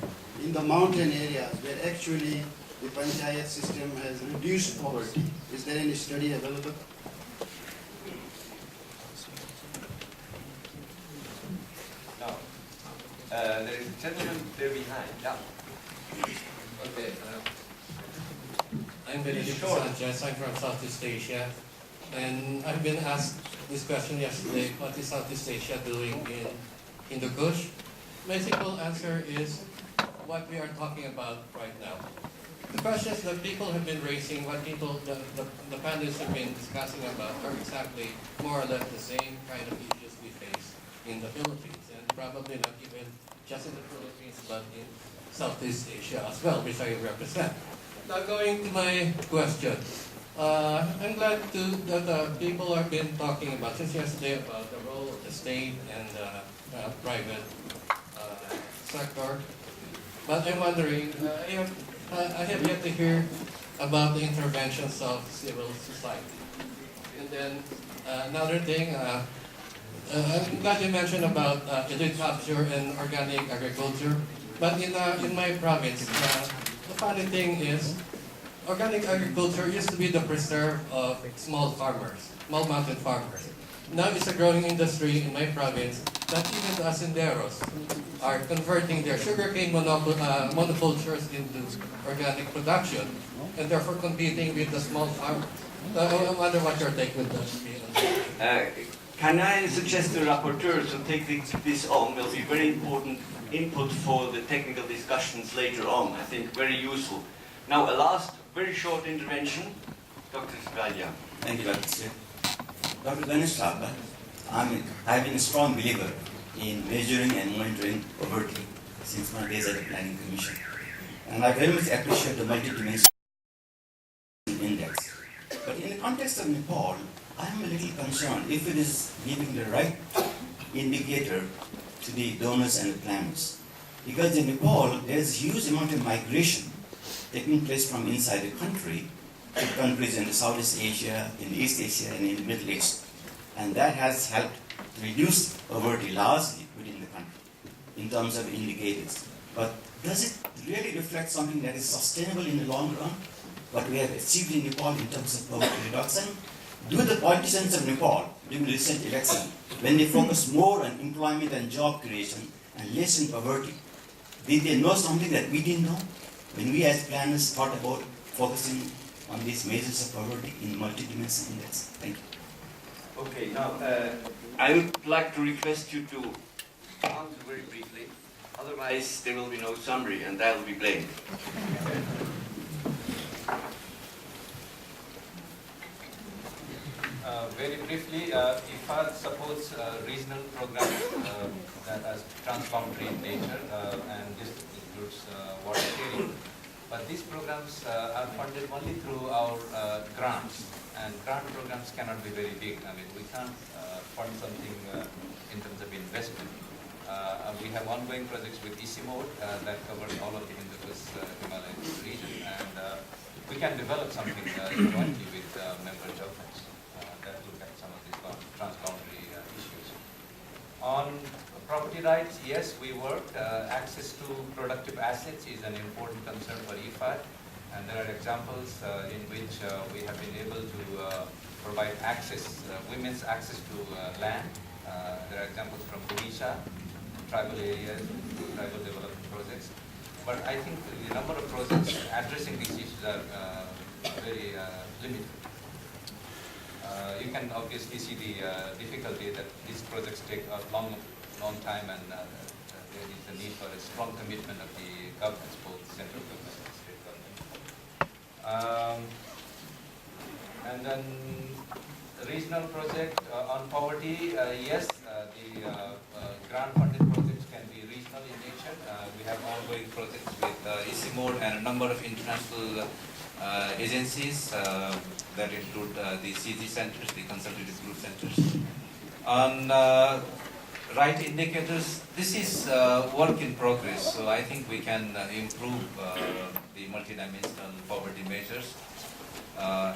in the mountain areas where actually the panchayat system has reduced poverty? Is there any study available? No. There is a gentleman there behind. Yeah. Okay. I'm Benedict Sanchez. I'm from Southeast Asia. And I've been asked this question yesterday, what is Southeast Asia doing in Hindu Kush? My simple answer is what we are talking about right now. The questions that people have been raising, what the panelists have been discussing about are exactly more or less the same kind of issues we face in the Philippines, and probably not even just in the Philippines, but in Southeast Asia as well, which I represent. Now going to my question. I'm glad that people have been talking about, since yesterday, about the role of the state and private sector. But I'm wondering, I have yet to hear about the interventions of civil society. And then another thing, I'm glad you mentioned about elite capture and organic agriculture. But in my province, the funny thing is, organic agriculture used to be the preserve of small farmers, small mountain farmers. Now it's a growing industry in my province that even the hacenderos are converting their sugarcane monocultures into organic production, and therefore competing with the small farmers. So I wonder what your take would be. Can I suggest to the rapporteurs to take this on? Will be very important input for the technical discussions later on. I think very useful. Now, a last very short intervention, Dr. Svalia. Thank you, Dr. Schlid. Dr. Ganesh, I've been a strong believer in measuring and monitoring poverty since my days at the Planning Commission. And I very much appreciate the multi-dimensional index. But in the context of Nepal, I am a little concerned if it is giving the right indicator to the donors and the planners. Because in Nepal, there is a huge amount of migration taking place from inside the country to countries in the Southeast Asia, in East Asia, and in the Middle East. And that has helped reduce poverty largely within the country in terms of indicators. But does it really reflect something that is sustainable in the long run? What we have achieved in Nepal in terms of poverty reduction? Do the politicians of Nepal, during the recent election, when they focus more on employment and job creation and less in poverty, did they know something that we didn't know? When we as planners thought about focusing on these measures of poverty in multidimensional index. Thank you. Okay, now I would like to request you to answer very briefly. Otherwise, there will be no summary, and I will be blamed. Very briefly, IFAD supports regional programs that are transformative in nature, and this includes water sharing, But these programs are funded only through our grants, and grant programs cannot be very big. I mean, we can't fund something in terms of investment. We have ongoing projects with ICIMOD that covers all of the Hindu Kush Himalayas region, and we can develop something jointly with member governments that look at some of these transboundary issues. On property rights, yes, we worked. Access to productive assets is an important concern for IFAD, and there are examples in which we have been able to provide access, women's access to land. There are examples from Odisha, tribal areas, tribal development projects. But I think the number of projects addressing these issues are very limited. You can obviously see the difficulty that these projects take a long time, and there is a need for a strong commitment of the governments, both central government and state government. And then the regional project on poverty, yes, the grant-funded projects can be regional in nature. We have ongoing projects with ICIMOD and a number of international agencies that include the CG centers, the consultative group centers. On right indicators, this is work in progress, so I think we can improve the multidimensional poverty measures,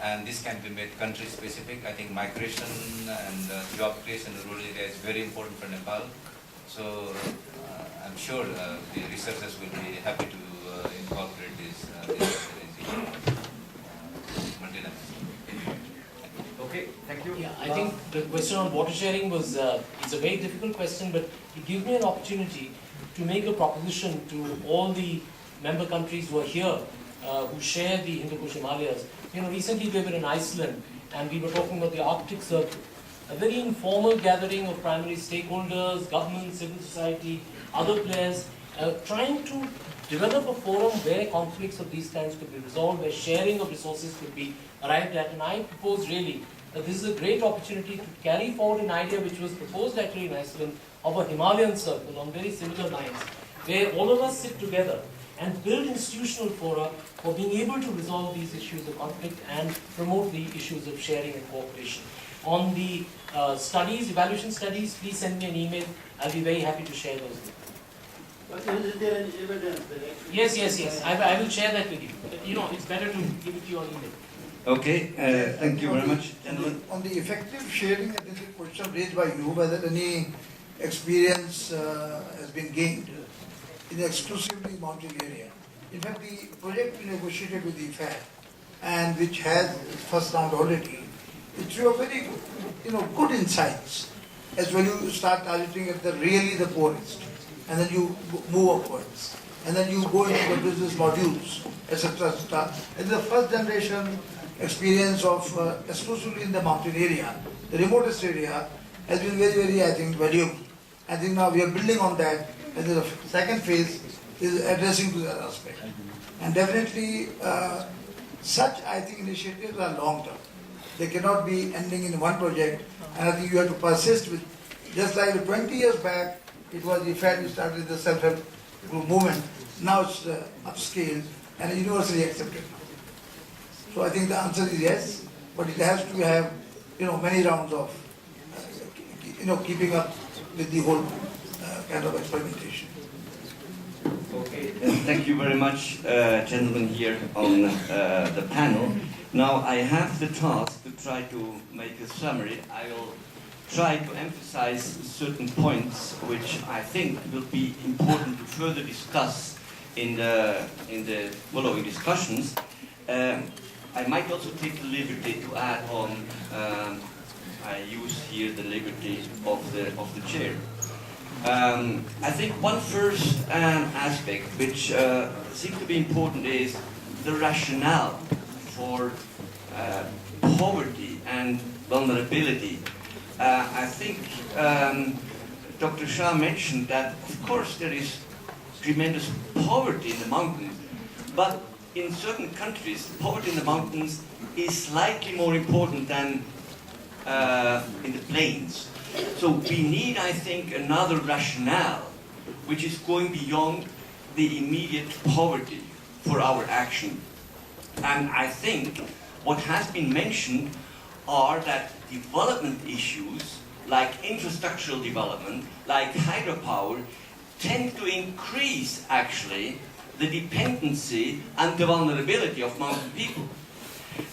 and this can be made country specific. I think migration and job creation in rural area is very important for Nepal, so I'm sure the researchers will be happy to incorporate this multidimensional. Okay, thank you. Yeah, I think the question on water sharing was it's a very difficult question, but it gives me an opportunity to make a proposition to all the member countries who are here, who share the Hindu Kush Himalayas. You know, recently we were in Iceland, and we were talking about the Arctic Circle, a very informal gathering of primary stakeholders, government, civil society, other players, trying to develop a forum where conflicts of these kinds could be resolved, where sharing of resources could be arrived at. And I propose really that this is a great opportunity to carry forward an idea which was proposed actually in Iceland of a Himalayan circle on very similar lines, where all of us sit together and build institutional fora for being able to resolve these issues of conflict and promote the issues of sharing and cooperation. On the studies, evaluation studies, please send me an email. I'll be very happy to share those with you. But is there any evidence that actually... Yes. I will share that with you. You know, it's better to give it to you on email. Okay, thank you very much. On the effective sharing, I think the question raised by you, whether any experience has been gained in the exclusively mountain area. In fact, the project we negotiated with the IFAD, and which has first round already, it drew a very good insights as when you start targeting at really the poorest, and then you move upwards, and then you go into the business modules, etc. And the first generation experience of exclusively in the mountain area, the remotest area, has been very, I think, valuable. I think now we are building on that, and the second phase is addressing to that aspect. And definitely, such, I think, initiatives are long-term. They cannot be ending in one project, and I think you have to persist with, just like 20 years back, it was the IFAD who started the self-help group movement. Now it's upscaled and universally accepted. So I think the answer is yes, but it has to have, many rounds of, keeping up with the whole kind of experimentation. Okay, thank you very much, gentlemen here on the panel. Now I have the task to try to make a summary. I will try to emphasize certain points which I think will be important to further discuss in the following discussions. I might also take the liberty to add on. I use here the liberty of the chair. I think one first aspect which seems to be important is the rationale for poverty and vulnerability. I think Dr. Shah mentioned that, of course, there is tremendous poverty in the mountains, but in certain countries, poverty in the mountains is slightly more important than in the plains. So we need, I think, another rationale which is going beyond the immediate poverty. for our action. And I think what has been mentioned are that development issues like infrastructural development, like hydropower, tend to increase actually the dependency and the vulnerability of mountain people.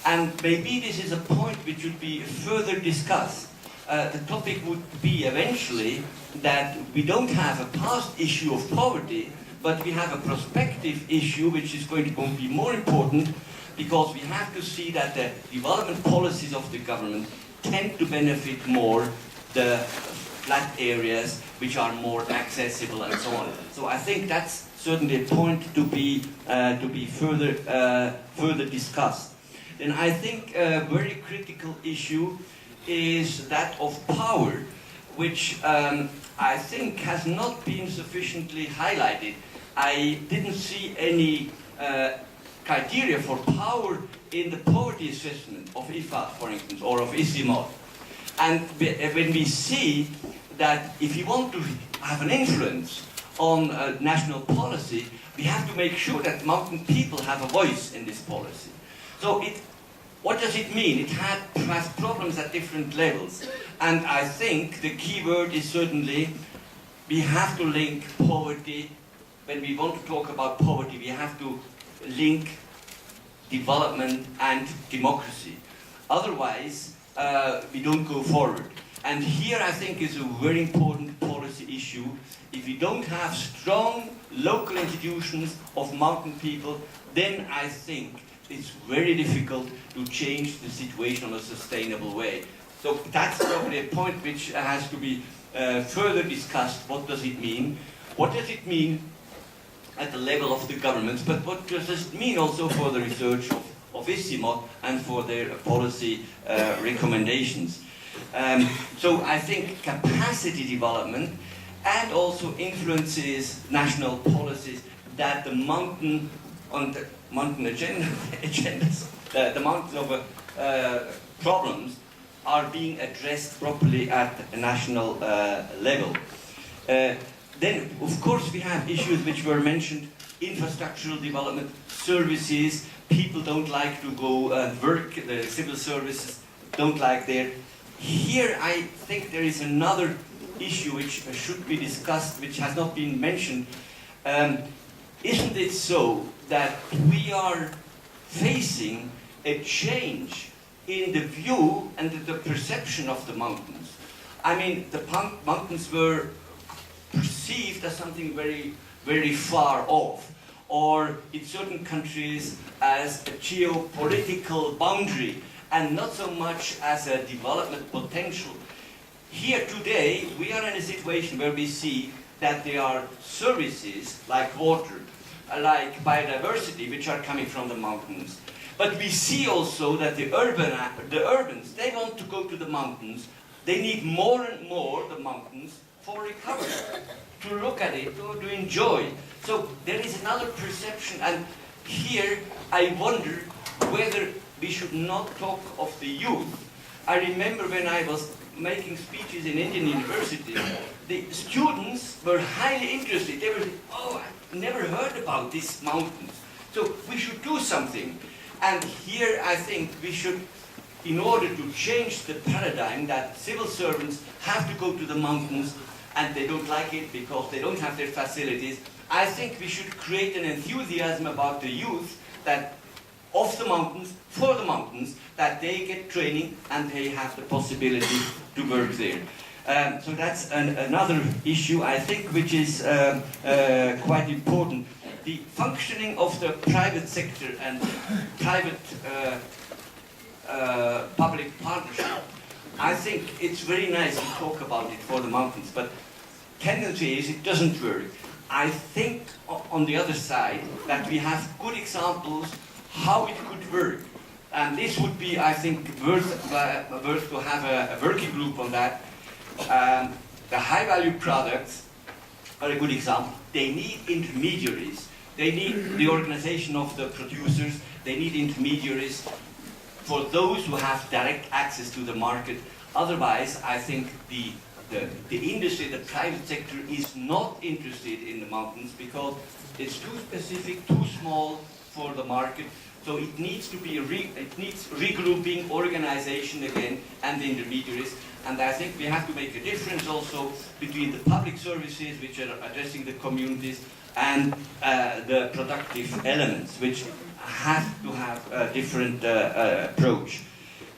And maybe this is a point which should be further discussed. The topic would be eventually that we don't have a past issue of poverty, but we have a prospective issue which is going to be more important, because we have to see that the development policies of the government tend to benefit more the flat areas which are more accessible and so on. So I think that's certainly a point to be further discussed. Then I think a very critical issue is that of power, which I think has not been sufficiently highlighted. I didn't see any criteria for power in the poverty assessment of IFAD, for instance, or of ICIMOD. And when we see that if you want to have an influence on national policy, we have to make sure that mountain people have a voice in this policy. So what does it mean? It has problems at different levels. And I think the key word is certainly we have to link poverty. When we want to talk about poverty, we have to link development and democracy. Otherwise, we don't go forward. And here I think is a very important policy issue. If we don't have strong local institutions of mountain people, then I think it's very difficult to change the situation in a sustainable way. So that's probably a point which has to be further discussed. What does it mean? What does it mean at the level of the governments, but what does it mean also for the research of ICIMOD and for their policy recommendations? So I think capacity development and also influences national policies that the mountain agendas, the mountains of problems are being addressed properly at a national level. Then, of course, we have issues which were mentioned: infrastructural development, services. People don't like to go and work. The civil services don't like there. Here, I think there is another issue which should be discussed, which has not been mentioned. Isn't it so that we are facing a change in the view and the perception of the mountains? I mean, the mountains were perceived as something very, very far off, or in certain countries as a geopolitical boundary, and not so much as a development potential. Here today, we are in a situation where we see that there are services like water, like biodiversity, which are coming from the mountains. But we see also that the urbans, they want to go to the mountains. They need more and more the mountains for recovery, to look at it, to enjoy. So there is another perception, and here I wonder whether we should not talk of the youth. I remember when I was making speeches in Indian university, the students were highly interested. They were saying, oh, I never heard about these mountains. So we should do something. And here I think we should, in order to change the paradigm that civil servants have to go to the mountains and they don't like it because they don't have their facilities, I think we should create an enthusiasm about the youth that of the mountains, for the mountains, that they get training and they have the possibility to work there. So that's another issue, I think, which is quite important. The functioning of the private sector and private public partnership, I think it's very nice to talk about it for the mountains, but tendency is it doesn't work. I think on the other side that we have good examples how it could work. And this would be, I think, worth to have a working group on that. The high-value products are a good example. They need intermediaries. They need the organization of the producers. They need intermediaries for those who have direct access to the market. Otherwise, I think the industry, the private sector, is not interested in the mountains because it's too specific, too small, for the market. So it needs to be regrouping, organization again, and the intermediaries. And I think we have to make a difference also between the public services, which are addressing the communities, and the productive elements, which have to have a different approach.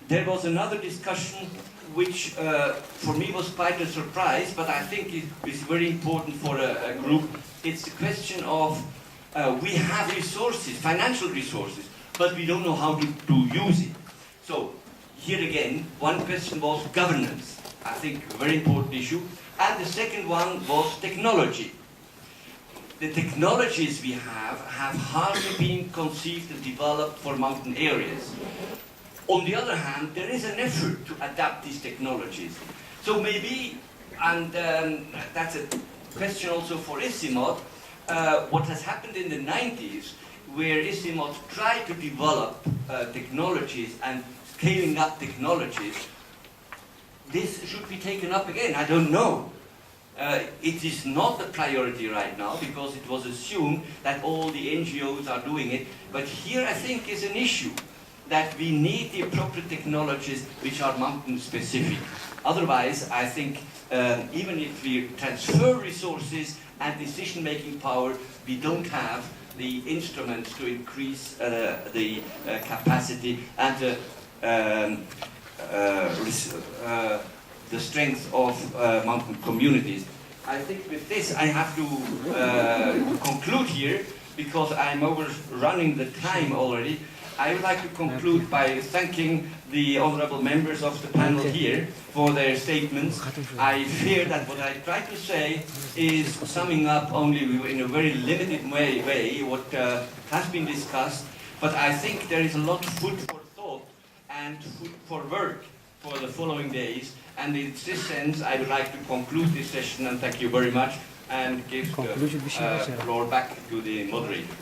There was another discussion which for me was quite a surprise, but I think it is very important for a group. It's the question of we have resources, financial resources, but we don't know how to use it. So here again, one question was governance. I think a very important issue. And the second one was technology. The technologies we have hardly been conceived and developed for mountain areas. On the other hand, there is an effort to adapt these technologies. So maybe, and that's a question also for ICIMOD, what has happened in the 90s, where ICIMOD tried to develop technologies and scaling up technologies, this should be taken up again. I don't know. It is not a priority right now because it was assumed that all the NGOs are doing it. But here I think is an issue that we need the appropriate technologies which are mountain specific. Otherwise, I think even if we transfer resources and decision-making power, we don't have the instruments to increase the capacity and the strength of mountain communities. I think with this I have to conclude here because I'm overrunning the time already. I would like to conclude by thanking the honorable members of the panel here for their statements. I fear that what I try to say is summing up only in a very limited way what has been discussed, but I think there is a lot of food for thought and food for work for the following days. And in this sense, I would like to conclude this session and thank you very much and give the floor back to the moderator.